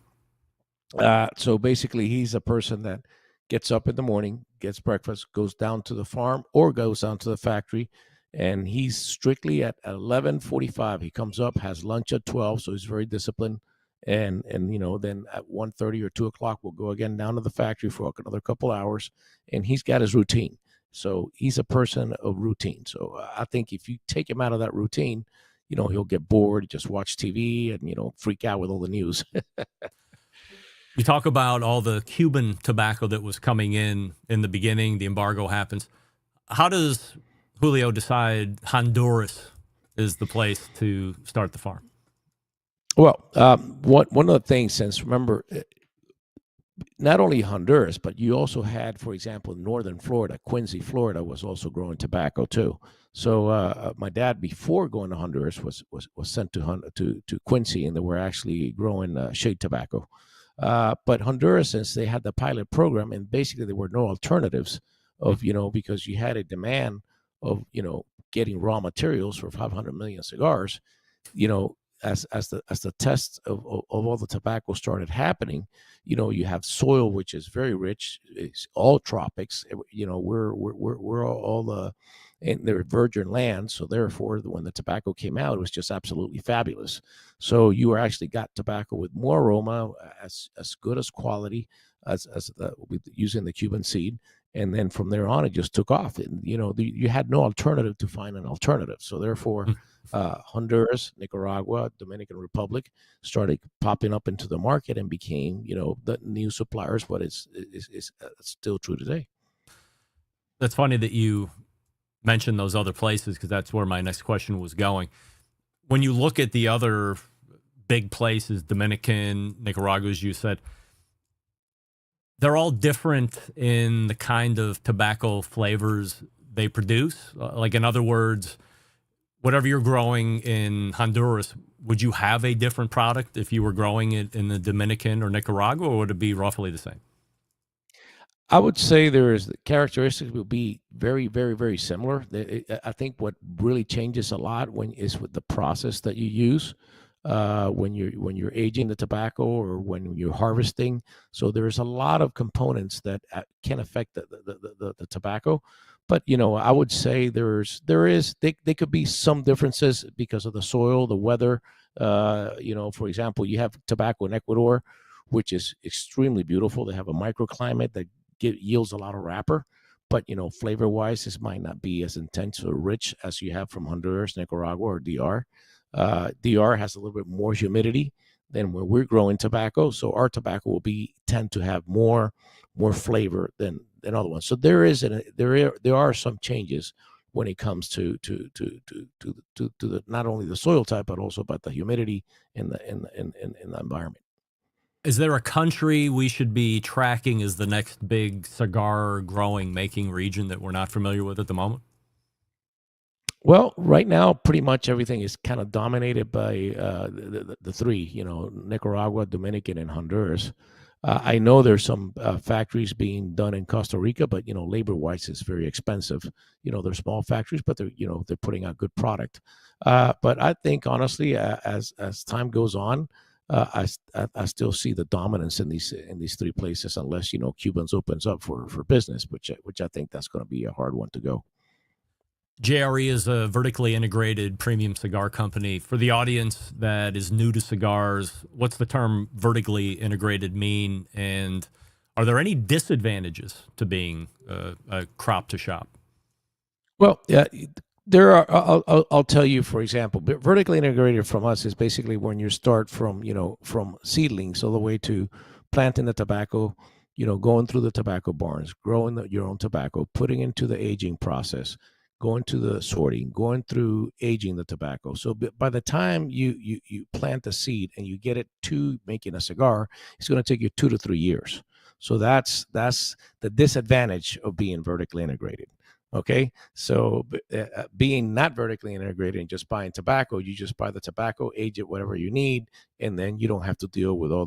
so basically, he's a person that gets up in the morning, gets breakfast, goes down to the farm or goes down to the factory. And he's strictly at 11:45. He comes up, has lunch at 12, so he's very disciplined. And then at 1:30 or 2 o'clock, we'll go again down to the factory for another couple hours. And he's got his routine. So he's a person of routine. So I think if you take him out of that routine, he'll get bored, just watch TV and, freak out with all the news. You talk about all the Cuban tobacco that was coming in the beginning, the embargo happens. How does Julio decide Honduras is the place to start the farm? Well, one of the things, since remember, not only Honduras, but you also had, for example, northern Florida, Quincy, Florida, was also growing tobacco too. So my dad, before going to Honduras, was sent to Quincy, and they were actually growing shade tobacco. But Honduras, since they had the pilot program, and basically there were no alternatives of because you had a demand of getting raw materials for 500 million cigars, as the tests of all the tobacco started happening, you have soil which is very rich. It's all tropics. We're all and they're virgin land, so therefore when the tobacco came out, it was just absolutely fabulous. So you actually got tobacco with more aroma, as good as quality as using the Cuban seed. And then from there on, it just took off. And, you had no alternative to find an alternative. So therefore, Honduras, Nicaragua, Dominican Republic started popping up into the market and became, the new suppliers. But it's still true today. That's funny that you mentioned those other places, because that's where my next question was going. When you look at the other big places, Dominican, Nicaragua, as you said, they're all different in the kind of tobacco flavors they produce. Like, in other words, whatever you're growing in Honduras, would you have a different product if you were growing it in the Dominican or Nicaragua, or would it be roughly the same? I would say the characteristics will be very, very, very similar. I think what really changes a lot is with the process that you use. When you're aging the tobacco or when you're harvesting. So there's a lot of components that can affect the tobacco. But I would say there could be some differences because of the soil, the weather. For example, you have tobacco in Ecuador, which is extremely beautiful. They have a microclimate that yields a lot of wrapper. But flavor wise, this might not be as intense or rich as you have from Honduras, Nicaragua, or DR. DR has a little bit more humidity than where we're growing tobacco, so our tobacco will tend to have more flavor than other ones. So there are some changes when it comes to the not only the soil type but also about the humidity in the environment. Is there a country we should be tracking as the next big cigar growing making region that we're not familiar with at the moment? Well, right now, pretty much everything is kind of dominated by the three, Nicaragua, Dominican, and Honduras. I know there's some factories being done in Costa Rica, but, labor-wise, it's very expensive. They're small factories, but they're putting out good product. But I think, honestly, as time goes on, I still see the dominance in these three places, unless, Cubans opens up for business, which I think that's going to be a hard one to go. JRE is a vertically integrated premium cigar company. For the audience that is new to cigars, what's the term vertically integrated mean? And are there any disadvantages to being a crop to shop? Well, yeah, there are. I'll tell you, for example, vertically integrated from us is basically when you start from seedlings all the way to planting the tobacco, going through the tobacco barns, growing your own tobacco, putting into the aging process, going to the sorting, going through aging the tobacco. So by the time you plant the seed and you get it to making a cigar, it's going to take you 2 to 3 years. So that's the disadvantage of being vertically integrated. Okay, so being not vertically integrated and just buying tobacco, you just buy the tobacco, age it whatever you need, and then you don't have to deal with all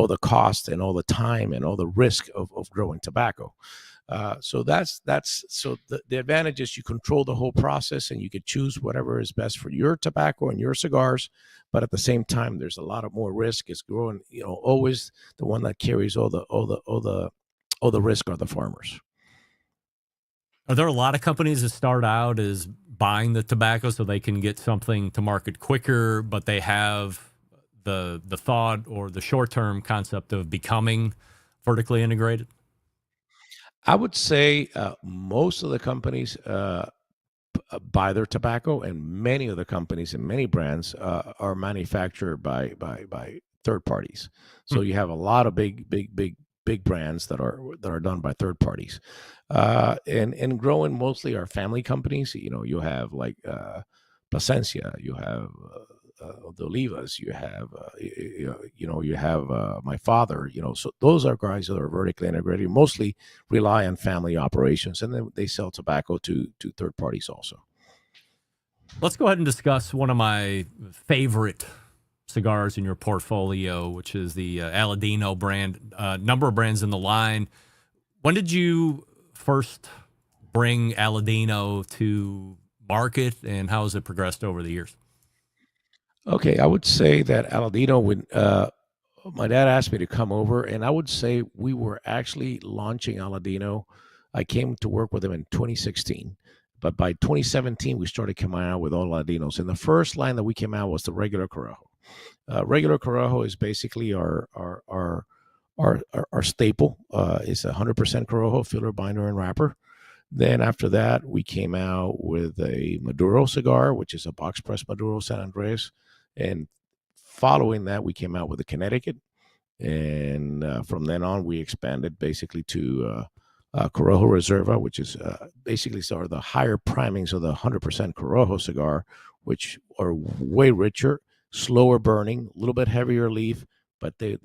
the cost and all the time and all the risk of growing tobacco. So the advantage is you control the whole process and you can choose whatever is best for your tobacco and your cigars. But at the same time, there's a lot of more risk. It's growing, always the one that carries all the risk are the farmers. Are there a lot of companies that start out as buying the tobacco so they can get something to market quicker, but they have the thought or the short-term concept of becoming vertically integrated? I would say most of the companies buy their tobacco, and many of the companies and many brands are manufactured by third parties. So you have a lot of big brands that are done by third parties, and growing mostly are family companies. You have like Plasencia, you have the Olivas, you have you have my father. So those are guys that are vertically integrated, mostly rely on family operations, and then they sell tobacco to third parties also. Let's go ahead and discuss one of my favorite cigars in your portfolio, which is the Aladino brand. Number of brands in the line. When did you first bring Aladino to market, and how has it progressed over the years? Okay, I would say that Aladino, when my dad asked me to come over, and I would say we were actually launching Aladino. I came to work with him in 2016, but by 2017 we started coming out with all Aladinos. And the first line that we came out was the regular Corojo. Regular Corojo is basically our staple. It's 100% Corojo, filler, binder, and wrapper. Then after that, we came out with a Maduro cigar, which is a box press Maduro San Andres. And following that, we came out with a Connecticut. And from then on, we expanded basically to Corojo Reserva, which is basically sort of the higher primings of the 100% Corojo cigar, which are way richer, slower burning, a little bit heavier leaf, but they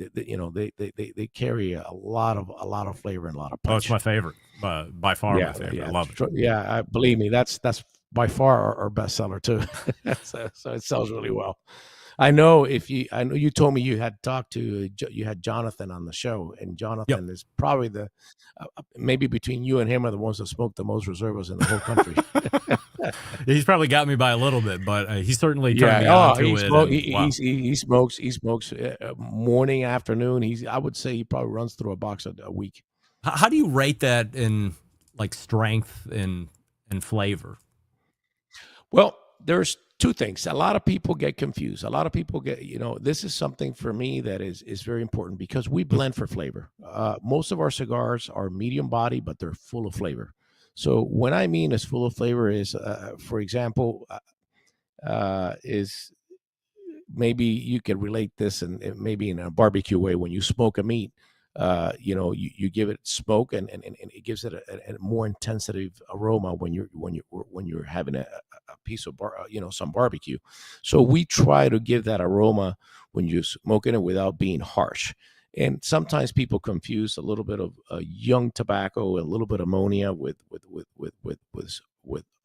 carry a lot of flavor and a lot of punch. Oh, it's my favorite, by far my favorite. Yeah, I love it. Yeah, believe me, that's by far our best seller too. so it sells really well. I know you told me you had talked to you had Jonathan on the show, and Jonathan is probably the maybe between you and him are the ones that smoke the most Reservas in the whole country. He's probably got me by a little bit, but he certainly turned me on to it. He smokes morning, afternoon. I would say he probably runs through a box a week. How do you rate that in like strength and flavor? Well, there's two things. A lot of people get confused. A lot of people get, this is something for me that is very important because we blend for flavor. Most of our cigars are medium body, but they're full of flavor. So when I mean is full of flavor is, for example, is maybe you could relate this and maybe in a barbecue way. When you smoke a meat, you give it smoke and it gives it a more intensive aroma when you're having a piece of some barbecue. So we try to give that aroma when you're smoking it without being harsh. And sometimes people confuse a little bit of young tobacco, a little bit of ammonia with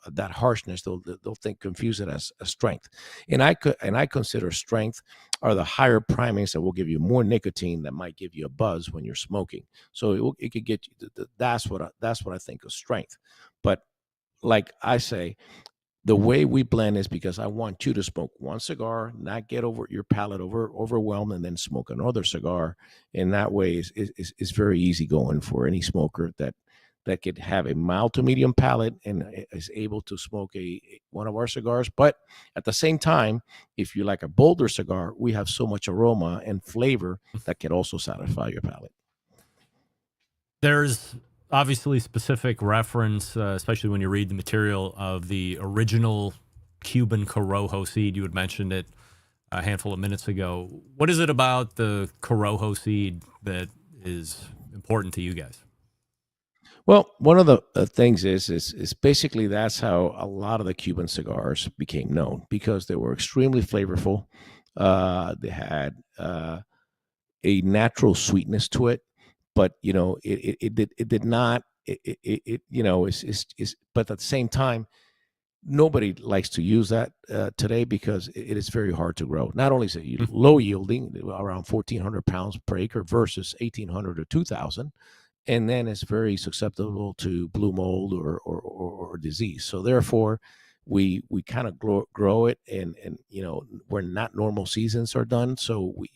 that harshness. They'll confuse it as a strength. And I consider strength are the higher primings that will give you more nicotine that might give you a buzz when you're smoking. So it could get you. That's what I think of strength. But like I say, the way we blend is because I want you to smoke one cigar, not get over your palate overwhelmed, and then smoke another cigar. And that way is very easy going for any smoker that could have a mild to medium palate and is able to smoke one of our cigars. But at the same time, if you like a bolder cigar, we have so much aroma and flavor that can also satisfy your palate. There's obviously specific reference, especially when you read the material of the original Cuban Corojo seed. You had mentioned it a handful of minutes ago. What is it about the Corojo seed that is important to you guys? Well, one of the things is basically that's how a lot of the Cuban cigars became known because they were extremely flavorful. They had a natural sweetness to it, but it did not but at the same time nobody likes to use that today because it is very hard to grow. Not only is it low yielding, around 1,400 pounds per acre versus 1,800 or 2,000, and then it's very susceptible to blue mold or disease. So therefore, we kind of grow it, and when not normal seasons are done, so we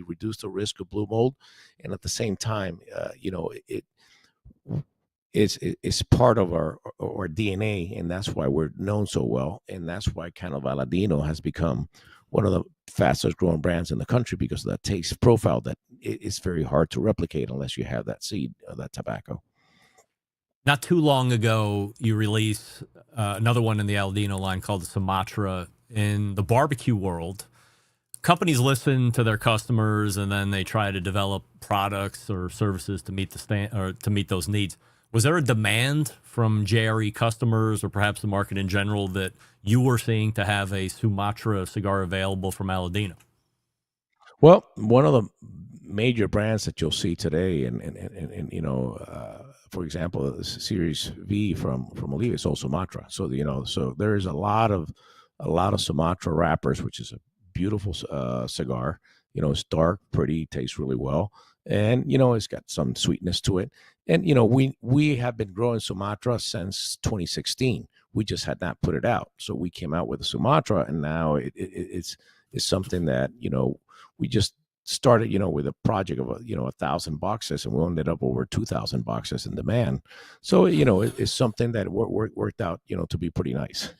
reduce the risk of blue mold, and at the same time, it's part of our DNA, and that's why we're known so well, and that's why kind of Aladino has become one of the fastest growing brands in the country because of that taste profile that it's very hard to replicate unless you have that seed of that tobacco. Not too long ago, you released another one in the Aladino line called the Sumatra. In the barbecue world, companies listen to their customers and then they try to develop products or services to meet to meet those needs. Was there a demand from JRE customers or perhaps the market in general that you were seeing to have a Sumatra cigar available from Aladino? Well, one of the major brands that you'll see today, and for example, the Series V from Oliva is also Sumatra. So so there is a lot of Sumatra wrappers, which is a beautiful cigar. It's dark, pretty, tastes really well, and it's got some sweetness to it. And we have been growing Sumatra since 2016. We just had not put it out, so we came out with a Sumatra, and now it's something that we just started with a project of 1,000 boxes, and we ended up over 2,000 boxes in demand. So it's something that worked out to be pretty nice.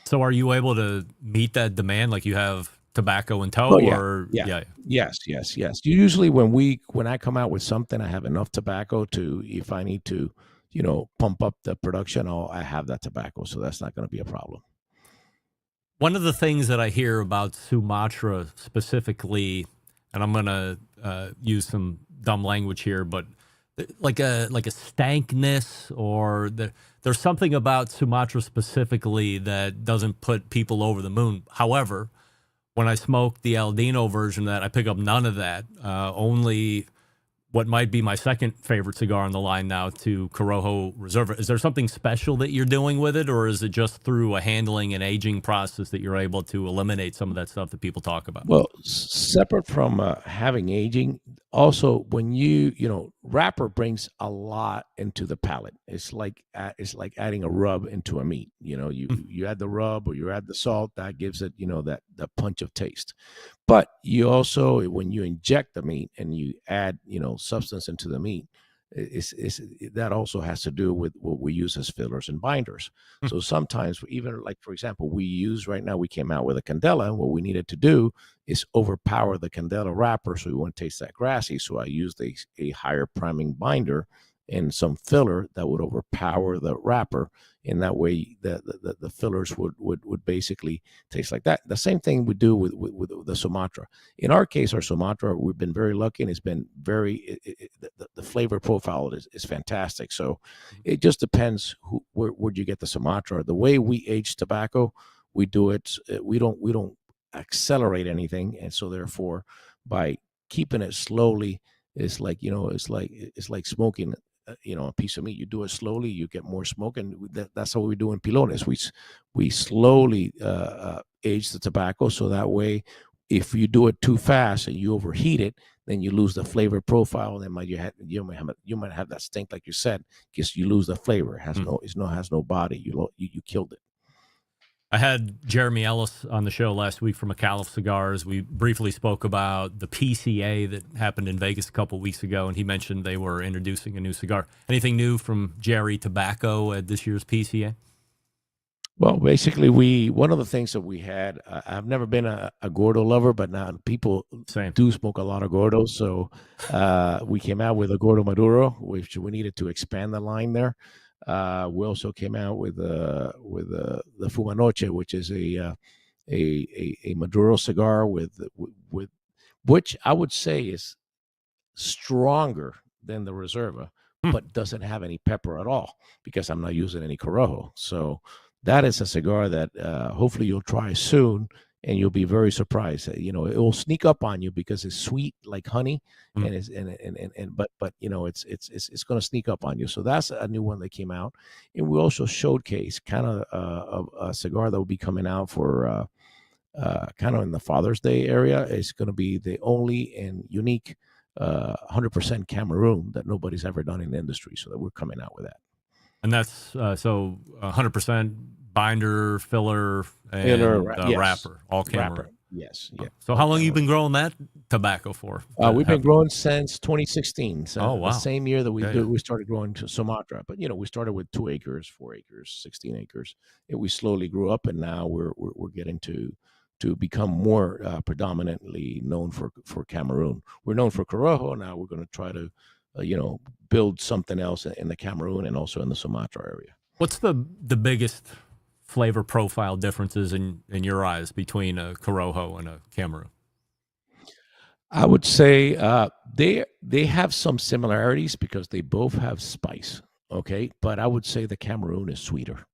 So are you able to meet that demand? Like you have tobacco in tow? Oh, yeah. Or Yes. Usually when I come out with something, I have enough tobacco to, if I need to pump up the production, I have that tobacco, so that's not going to be a problem. One of the things that I hear about Sumatra specifically, and I'm going to use some dumb language here, but like a stankness, or there's something about Sumatra specifically that doesn't put people over the moon. However, when I smoke the Aladino version of that, I pick up none of that. Only what might be my second favorite cigar on the line now, to Corojo Reserva. Is there something special that you're doing with it, or is it just through a handling and aging process that you're able to eliminate some of that stuff that people talk about? Well, separate from having aging, also when wrapper brings a lot into the palate. It's like adding a rub into a meat. You add the rub or you add the salt, that gives it that punch of taste. But you also, when you inject the meat and you add substance into the meat, that also has to do with what we use as fillers and binders. So sometimes, even like, for example, right now we came out with a Candela, and what we needed to do is overpower the Candela wrapper so we won't taste that grassy. So I used a higher priming binder and some filler that would overpower the wrapper, and that way the fillers would basically taste like that. The same thing we do with the Sumatra. In our case, our Sumatra, we've been very lucky, and it's been the flavor profile is fantastic. So it just depends where'd you get the Sumatra. The way we age tobacco, we do it. We don't accelerate anything, and so therefore, by keeping it slowly, it's like smoking a piece of meat. You do it slowly, you get more smoke, and that's how we do in pilones. We slowly age the tobacco, so that way, if you do it too fast and you overheat it, then you lose the flavor profile, and then you might have that stink, like you said, because you lose the flavor. It has no body. You killed it. I had Jeremy Ellis on the show last week from McAuliffe Cigars. We briefly spoke about the PCA that happened in Vegas a couple of weeks ago, and he mentioned they were introducing a new cigar. Anything new from JRE Tobacco at this year's PCA? Well, basically, one of the things that we had, I've never been a Gordo lover, but now people do smoke a lot of Gordos. So we came out with a Gordo Maduro, which we needed to expand the line there. We also came out with the Fumanoche, which is a Maduro cigar with which I would say is stronger than the Reserva, but doesn't have any pepper at all because I'm not using any Corojo. So that is a cigar that hopefully you'll try soon, and you'll be very surprised. It will sneak up on you because it's sweet like honey, and it's but it's going to sneak up on you. So that's a new one that came out, and we also showcase kind of a cigar that will be coming out for kind of in the Father's Day area. It's going to be the only and unique 100% Cameroon that nobody's ever done in the industry. So that we're coming out with that. And that's so 100% binder, filler, and yes. wrapper, all Cameroon. Wrapper. Yes. Yeah. So how long you been growing that tobacco for? We've been growing since 2016. So oh, wow. The same year that we started growing to Sumatra. But we started with 2 acres, 4 acres, 16 acres. And we slowly grew up, and now we're getting to become more predominantly known for Cameroon. We're known for Corojo. Now we're going to try to build something else in the Cameroon and also in the Sumatra area. What's the biggest flavor profile differences in your eyes between a Corojo and a Cameroon? I would say they have some similarities because they both have spice. Okay, but I would say the Cameroon is sweeter.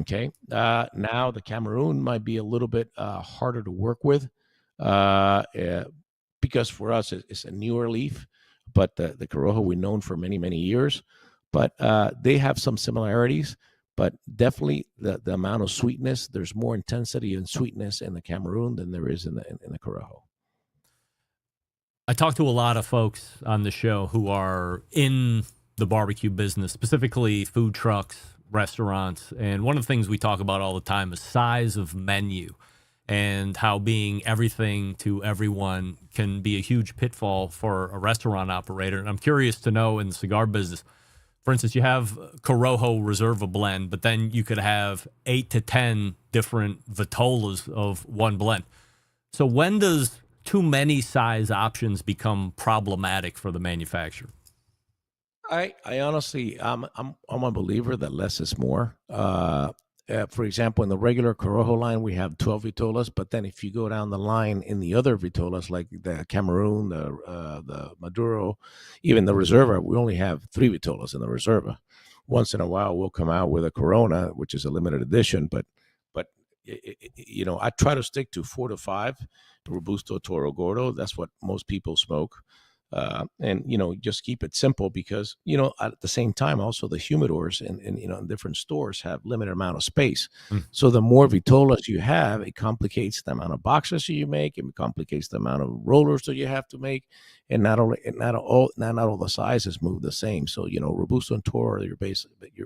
Okay, now the Cameroon might be a little bit harder to work with because for us it's a newer leaf, but the Corojo we're known for many, many years. But they have some similarities, but definitely the amount of sweetness, there's more intensity and sweetness in the Cameroon than there is in the Corojo. I talk to a lot of folks on the show who are in the barbecue business, specifically food trucks, restaurants, and one of the things we talk about all the time is size of menu and how being everything to everyone can be a huge pitfall for a restaurant operator. And I'm curious to know, in the cigar business, for instance, you have Corojo Reserva blend, but then you could have 8 to 10 different Vitolas of one blend. So when does too many size options become problematic for the manufacturer? I honestly, I'm a believer that less is more. For example, in the regular Corojo line, we have 12 Vitolas, but then if you go down the line in the other Vitolas, like the Cameroon, the Maduro, even the Reserva, we only have 3 Vitolas in the Reserva. Once in a while, we'll come out with a Corona, which is a limited edition, but I try to stick to 4 to 5 Robusto, Toro Gordo. That's what most people smoke. And just keep it simple because at the same time also the humidors in different stores have limited amount of space. So the more Vitolas you have, it complicates the amount of boxes you make, it complicates the amount of rollers that you have to make, and not all the sizes move the same. So Robusto and Toro, you're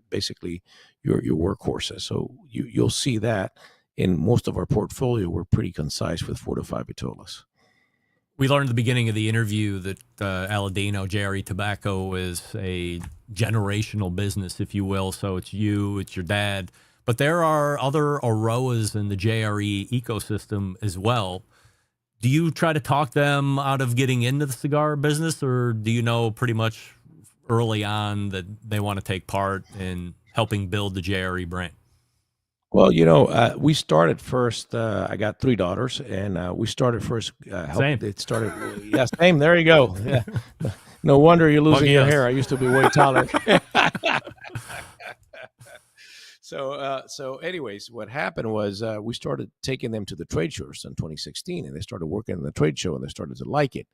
basically your workhorses. So you'll see that in most of our portfolio we're pretty concise with 4 to 5 Vitolas. We learned at the beginning of the interview that Aladino, JRE Tobacco is a generational business, if you will. So it's you, it's your dad. But there are other Eiroas in the JRE ecosystem as well. Do you try to talk them out of getting into the cigar business, or do you know pretty much early on that they want to take part in helping build the JRE brand? Well, we started first. I got 3 daughters, and we started first. Same. It started. Yeah, same. There you go. Yeah. No wonder you're losing your hair. I used to be way taller. So, anyways, what happened was we started taking them to the trade shows in 2016, and they started working in the trade show, and they started to like it.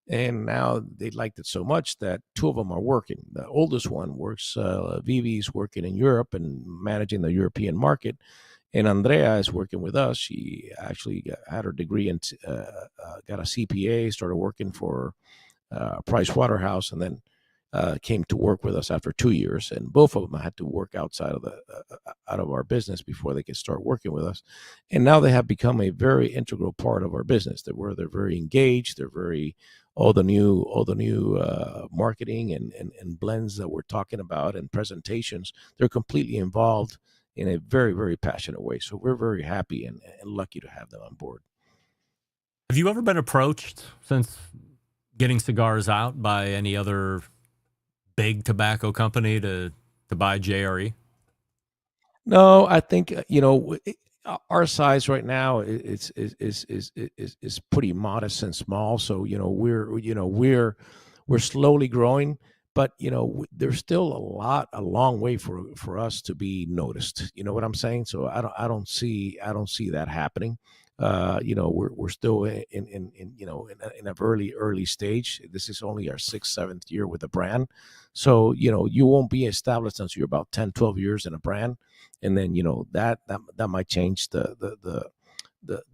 And now they liked it so much that 2 of them are working. The oldest one works, Vivi's working in Europe and managing the European market. And Andrea is working with us. She actually had her degree and got a CPA, started working for Price Waterhouse, and then came to work with us after 2 years. And both of them had to work outside of out of our business before they could start working with us. And now they have become a very integral part of our business. They're very engaged. They're very all the new marketing and blends that we're talking about and presentations. They're completely involved in a very, very passionate way. So we're very happy and lucky to have them on board. Have you ever been approached since getting cigars out by any other big tobacco company to buy JRE? No, I think our size right now is pretty modest and small. So we're slowly growing, but there's still a long way for us to be noticed. You know what I'm saying? So I don't see that happening. We're still in a early stage. This is only our 6th, 7th year with the brand. So, you won't be established until you're about 10, 12 years in a brand. And then, that might change the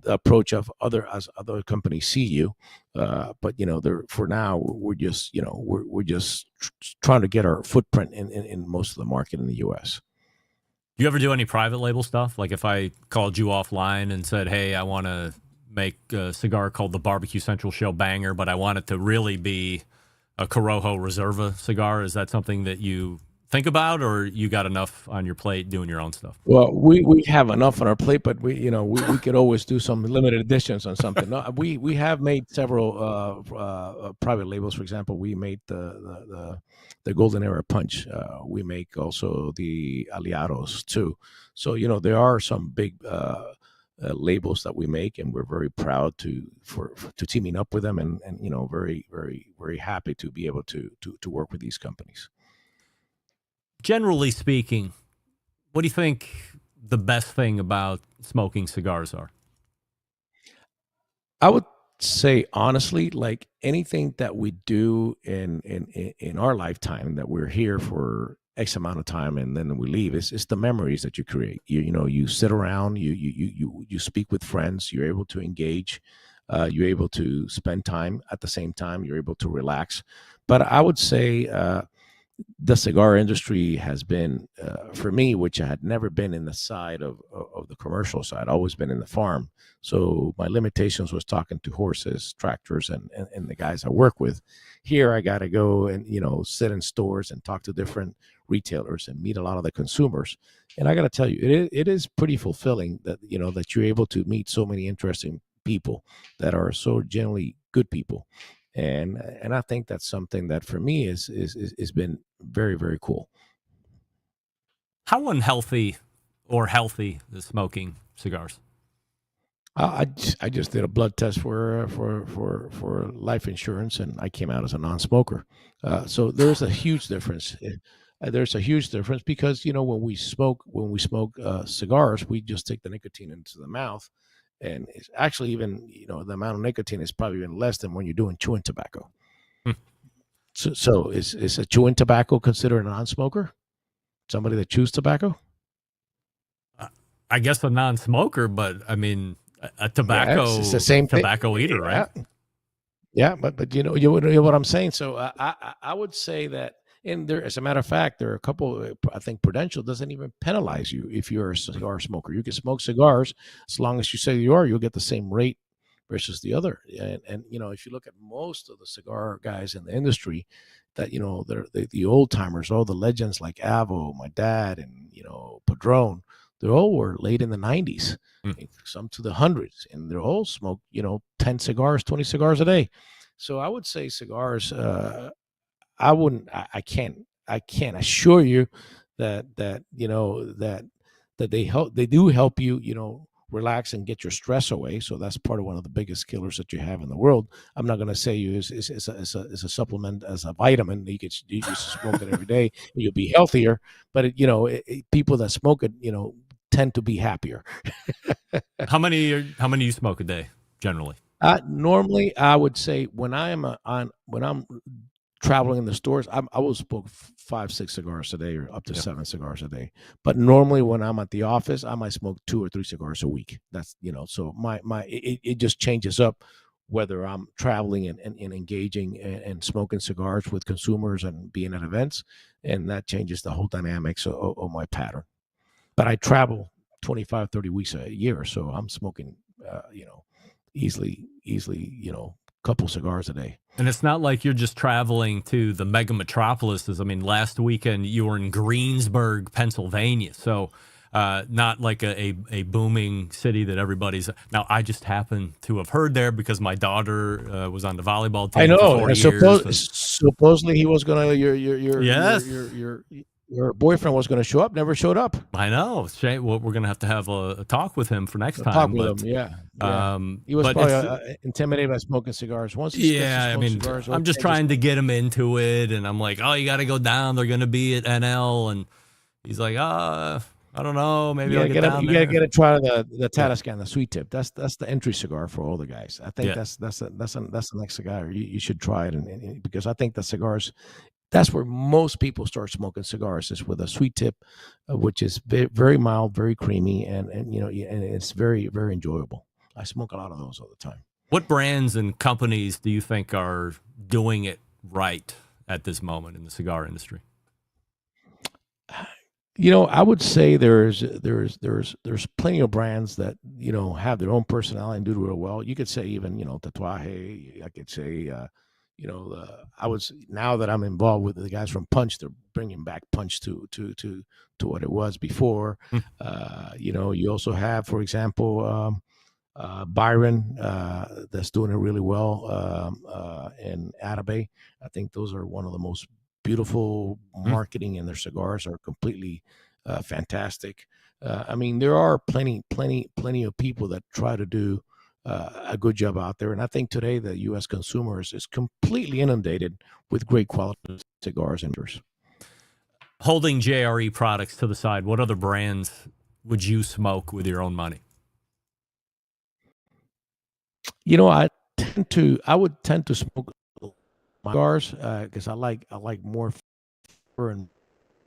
approach of other companies see you. But, for now, we're just, we're just trying to get our footprint in most of the market in the U.S. Do you ever do any private label stuff? Like if I called you offline and said, hey, I want to make a cigar called the Barbecue Central Show Banger, but I want it to really be a Corojo Reserva cigar. Is that something that you think about, or you got enough on your plate doing your own stuff? Well, we have enough on our plate, but we could always do some limited editions on something. No, we have made several private labels. For example, we made the Golden Era Punch. We make also the Aliados too. So there are some big labels that we make, and we're very proud to teaming up with them, and very, very, very happy to be able to work with these companies. Generally speaking, what do you think the best thing about smoking cigars are? I would say, honestly, like anything that we do in our lifetime, that we're here for X amount of time and then we leave, it's the memories that you create. You sit around, you speak with friends, you're able to engage, you're able to spend time at the same time, you're able to relax. But I would say the cigar industry has been, for me, which I had never been in the side of the commercial side, always been in the farm. So my limitations was talking to horses, tractors, and the guys I work with. Here I got to go and, sit in stores and talk to different retailers and meet a lot of the consumers. And I got to tell you, it is pretty fulfilling that, that you're able to meet so many interesting people that are so generally good people. And I think that's something that for me is been very, very cool. How unhealthy or healthy is smoking cigars? I just did a blood test for life insurance, and I came out as a non-smoker. So there's a huge difference. There's a huge difference because when we smoke cigars, we just take the nicotine into the mouth. And it's actually even, the amount of nicotine is probably even less than when you're doing chewing tobacco. So is a chewing tobacco considered a non-smoker? Somebody that chews tobacco? I guess a non-smoker, but I mean, a tobacco, it's the same tobacco thing. eater, right? Yeah, but you know what I'm saying. So I would say that. And there, as a matter of fact, there are a couple. I think Prudential doesn't even penalize you if you're a cigar smoker. You can smoke cigars as long as you say you are. You'll get the same rate versus the other. And if you look at most of the cigar guys in the industry, that they're the old timers, all the legends like Avo, my dad, and Padron. They all were late in the 90s, some to the hundreds, and they're all smoked 10 cigars, 20 cigars a day. So I would say cigars. I can't assure you that they do help you, relax and get your stress away. So that's part of one of the biggest killers that you have in the world. I'm not going to say it's a supplement as a vitamin. You smoke it every day and you'll be healthier. But people that smoke it, tend to be happier. How many you smoke a day generally? Normally, I would say when I'm traveling in the stores, I will smoke 5-6 cigars a day or up to 7 cigars a day. But normally when I'm at the office, I might smoke 2 or 3 cigars a week. That's, so it just changes up whether I'm traveling and engaging and smoking cigars with consumers and being at events. And that changes the whole dynamics of my pattern. But I travel 25, 30 weeks a year. So I'm smoking, easily, couple cigars a day. And it's not like you're just traveling to the mega metropolises. I mean, last weekend you were in Greensburg, Pennsylvania. So not like a booming city that everybody's. Now, I just happen to have heard there because my daughter was on the volleyball team. I know. For 4 years. Supposedly he was going to, her boyfriend was going to show up, never showed up. I know. Shame. Well, we're going to have a talk with him for next time. Talk with him, yeah. He was probably intimidated by smoking cigars. Once he cigars, I'm just trying to get him into it, and I'm like, oh, you got to go down. They're going to be at NL, and he's like, I don't know. Maybe I'll get down there. You got to get a try of the Tatascan, the sweet tip. That's the entry cigar for all the guys. I think that's the next cigar. You should try it, and because I think the cigars. That's where most people start smoking cigars is with a sweet tip, which is very mild, very creamy, and it's very, very enjoyable. I smoke a lot of those all the time. What brands and companies do you think are doing it right at this moment in the cigar industry? I would say there's plenty of brands that have their own personality and do real well. You could say even Tatuaje. I could say. Now that I'm involved with the guys from Punch, they're bringing back Punch to what it was before. You also have, for example, Byron that's doing it really well, and Atabey. I think those are one of the most beautiful marketing, and their cigars are completely fantastic. There are plenty of people that try to do a good job out there. And I think today the U.S. consumers is completely inundated with great quality cigars and beers. Holding JRE products to the side, what other brands would you smoke with your own money? I would tend to smoke cigars because I like more flavor and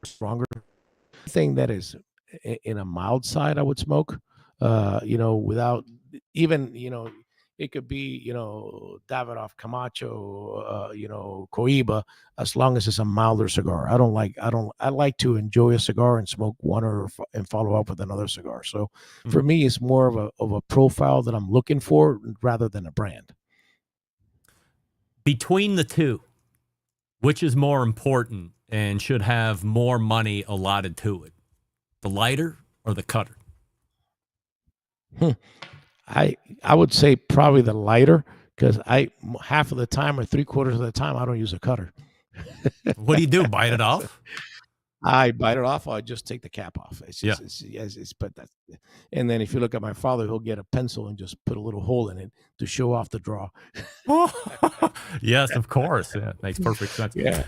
stronger. Thing that is in a mild side, I would smoke. Without even, it could be, Davidoff, Camacho, Cohiba, as long as it's a milder cigar. I like to enjoy a cigar and smoke one and follow up with another cigar. So for me, it's more of a profile that I'm looking for rather than a brand. Between the two, which is more important and should have more money allotted to it? The lighter or the cutter? I would say probably the lighter, because half of the time or 3/4 of the time I don't use a cutter. What do you do? Bite it off? I bite it off. Or I just take the cap off. And then if you look at my father, he'll get a pencil and just put a little hole in it to show off the draw. Yes, of course. Yeah, makes perfect sense. Yeah.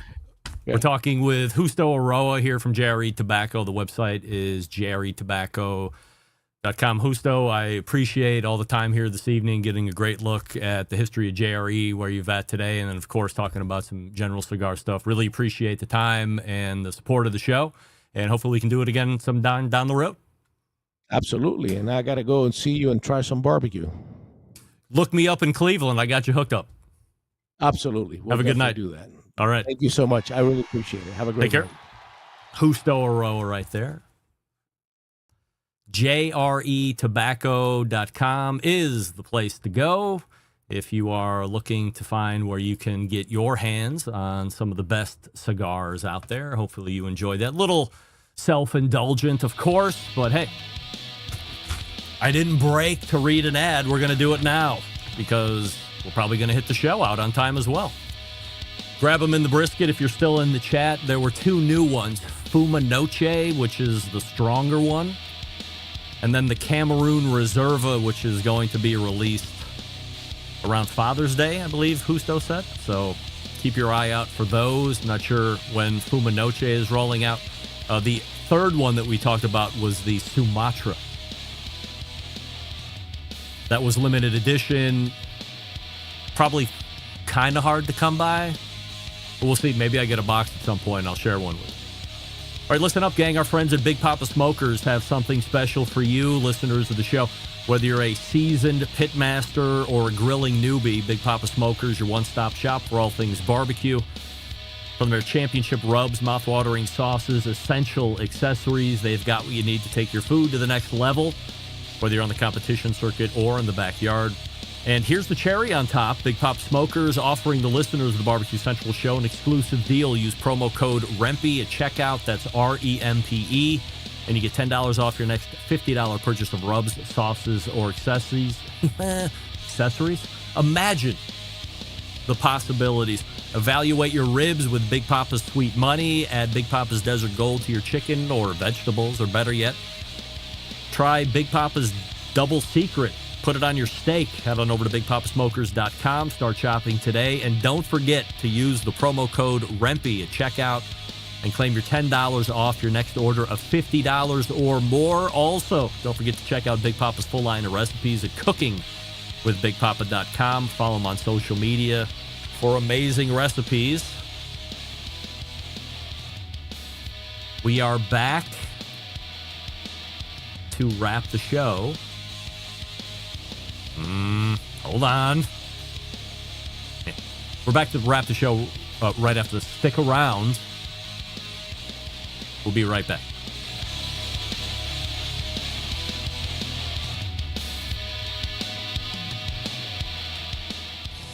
We're talking with Justo Eiroa here from JRE Tobacco. The website is JRETobacco.com. Justo, I appreciate all the time here this evening, getting a great look at the history of JRE, where you've at today, and then, of course, talking about some general cigar stuff. Really appreciate the time and the support of the show, and hopefully we can do it again sometime down the road. Absolutely, and I got to go and see you and try some barbecue. Look me up in Cleveland. I got you hooked up. Absolutely. Have a good night. Do that. All right. Thank you so much. I really appreciate it. Have a great Take night. care. Justo Eiroa right there. JRETobacco.com is the place to go if you are looking to find where you can get your hands on some of the best cigars out there. Hopefully you enjoy that. Little self-indulgent, of course, but hey, I didn't break to read an ad. We're going to do it now because we're probably going to hit the show out on time as well. Grab them in the brisket if you're still in the chat. There were two new ones, Fuma Noche, which is the stronger one, and then the Cameroon Reserva, which is going to be released around Father's Day, I believe Justo said. So keep your eye out for those. Not sure when Fuma Noche is rolling out. The third one that we talked about was the Sumatra. That was limited edition. Probably kind of hard to come by. But we'll see. Maybe I get a box at some point and I'll share one with you. All right, listen up, gang. Our friends at Big Papa Smokers have something special for you, listeners of the show. Whether you're a seasoned pitmaster or a grilling newbie, Big Papa Smokers, your one-stop shop for all things barbecue. From their championship rubs, mouth-watering sauces, essential accessories, they've got what you need to take your food to the next level, whether you're on the competition circuit or in the backyard. And here's the cherry on top. Big Pop Smokers offering the listeners of the Barbecue Central show an exclusive deal. Use promo code REMPE at checkout. That's REMPE. And you get $10 off your next $50 purchase of rubs, sauces, or accessories. Accessories? Imagine the possibilities. Evaluate your ribs with Big Papa's Sweet Money. Add Big Papa's Desert Gold to your chicken or vegetables, or better yet, try Big Papa's Double Secret. Put it on your steak. Head on over to BigPapaSmokers.com. Start shopping today. And don't forget to use the promo code REMPE at checkout and claim your $10 off your next order of $50 or more. Also, don't forget to check out Big Papa's full line of recipes at cookingwithbigpapa.com. Follow him on social media for amazing recipes. We are back to wrap the show. Hold on. We're back to wrap the show right after this. Stick around. We'll be right back.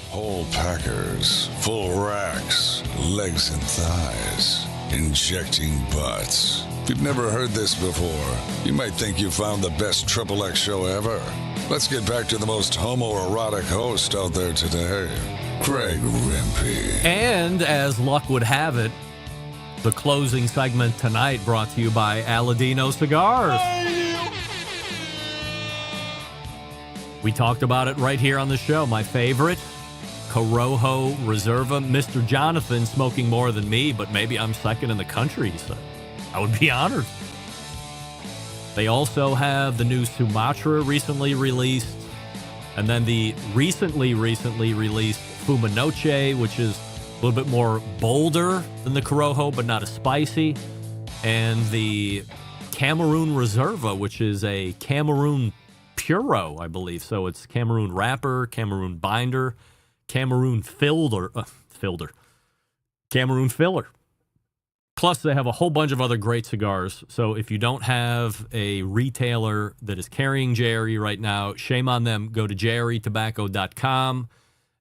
Whole packers, full racks, legs and thighs, injecting butts. If you've never heard this before, you might think you found the best XXX show ever. Let's get back to the most homoerotic host out there today, Craig Rempe. And as luck would have it, the closing segment tonight brought to you by Aladino Cigars. We talked about it right here on the show. My favorite, Corojo Reserva. Mr. Jonathan smoking more than me, but maybe I'm second in the country, so I would be honored. They also have the new Sumatra recently released, and then the recently released Fumanoche, which is a little bit more bolder than the Corojo, but not as spicy, and the Cameroon Reserva, which is a Cameroon Puro, I believe. So it's Cameroon wrapper, Cameroon binder, Cameroon Cameroon filler. Plus, they have a whole bunch of other great cigars. So if you don't have a retailer that is carrying JRE right now, shame on them. Go to JRETobacco.com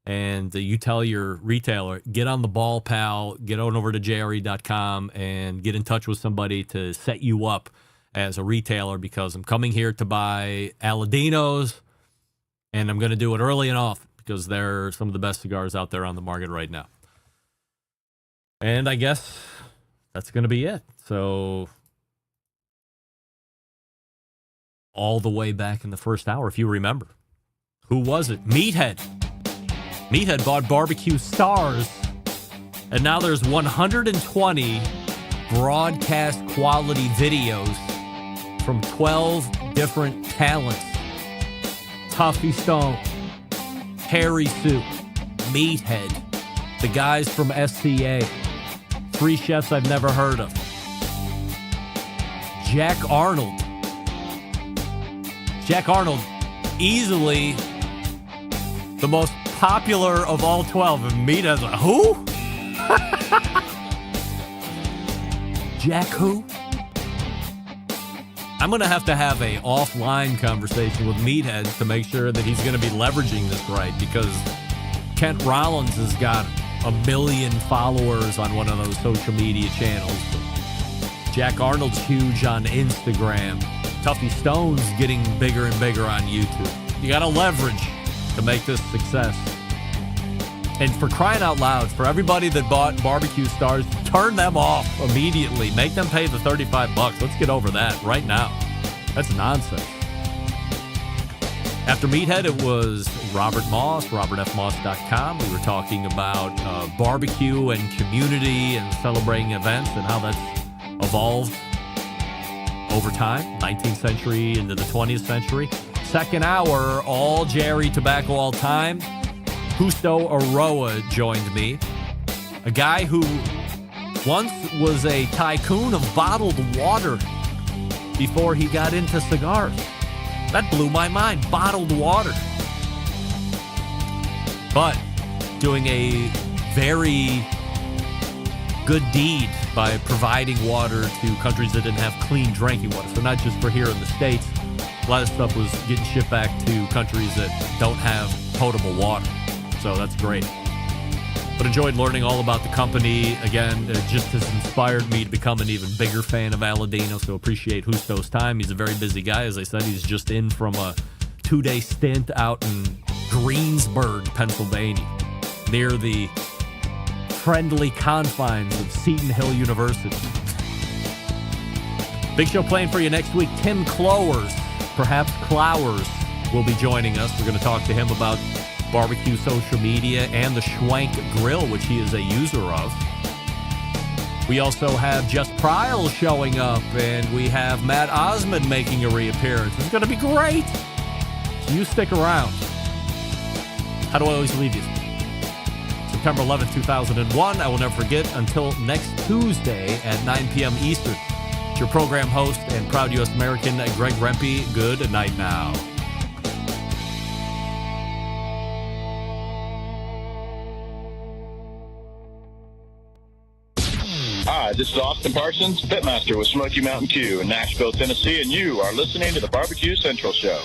and you tell your retailer, get on the ball, pal. Get on over to JRE.com and get in touch with somebody to set you up as a retailer, because I'm coming here to buy Aladinos, and I'm going to do it early and often because they're some of the best cigars out there on the market right now. And I guess that's going to be it. So all the way back in the first hour, if you remember, who was it? Meathead. Meathead bought Barbecue Stars, and now there's 120 broadcast quality videos from 12 different talents. Tuffy Stone, Harry Sue, Meathead, the guys from SCA, 3 chefs I've never heard of, Jack Arnold. Jack Arnold, easily the most popular of all 12. And Meathead's like, who? Jack who? I'm going to have a offline conversation with Meathead to make sure that he's going to be leveraging this right, because Kent Rollins has got 1 million followers on one of those social media channels. Jack Arnold's huge on Instagram. Tuffy Stone's getting bigger and bigger on YouTube. You got to leverage to make this success. And for crying out loud, for everybody that bought Barbecue Stars, turn them off immediately. Make them pay the $35. Let's get over that right now. That's nonsense. After Meathead, it was Robert Moss, robertfmoss.com. We were talking about barbecue and community and celebrating events and how that's evolved over time, 19th century into the 20th century. Second hour, all JRE Tobacco all time. Justo Eiroa joined me, a guy who once was a tycoon of bottled water before he got into cigars. That blew my mind, bottled water. But doing a very good deed by providing water to countries that didn't have clean drinking water. So not just for here in the States, a lot of stuff was getting shipped back to countries that don't have potable water. So that's great. But enjoyed learning all about the company. Again, it just has inspired me to become an even bigger fan of Aladino, so appreciate Justo's time. He's a very busy guy. As I said, he's just in from a 2-day stint out in Greensburg, Pennsylvania. near the friendly confines of Seton Hill University. Big show playing for you next week. Tim Clowers, perhaps Clowers, will be joining us. We're going to talk to him about barbecue social media and the Schwank Grill, which he is a user of. We also have Just Pryles showing up, and we have Matt Osmond making a reappearance. It's going to be great. So you stick around. How do I always leave you? September 11th, 2001. I will never forget until next Tuesday at 9 p.m. Eastern. It's your program host and proud U.S. American, Greg Rempe. Good night now. Hi, this is Austin Parsons, Pitmaster with Smoky Mountain Q in Nashville, Tennessee, and you are listening to the Barbecue Central Show.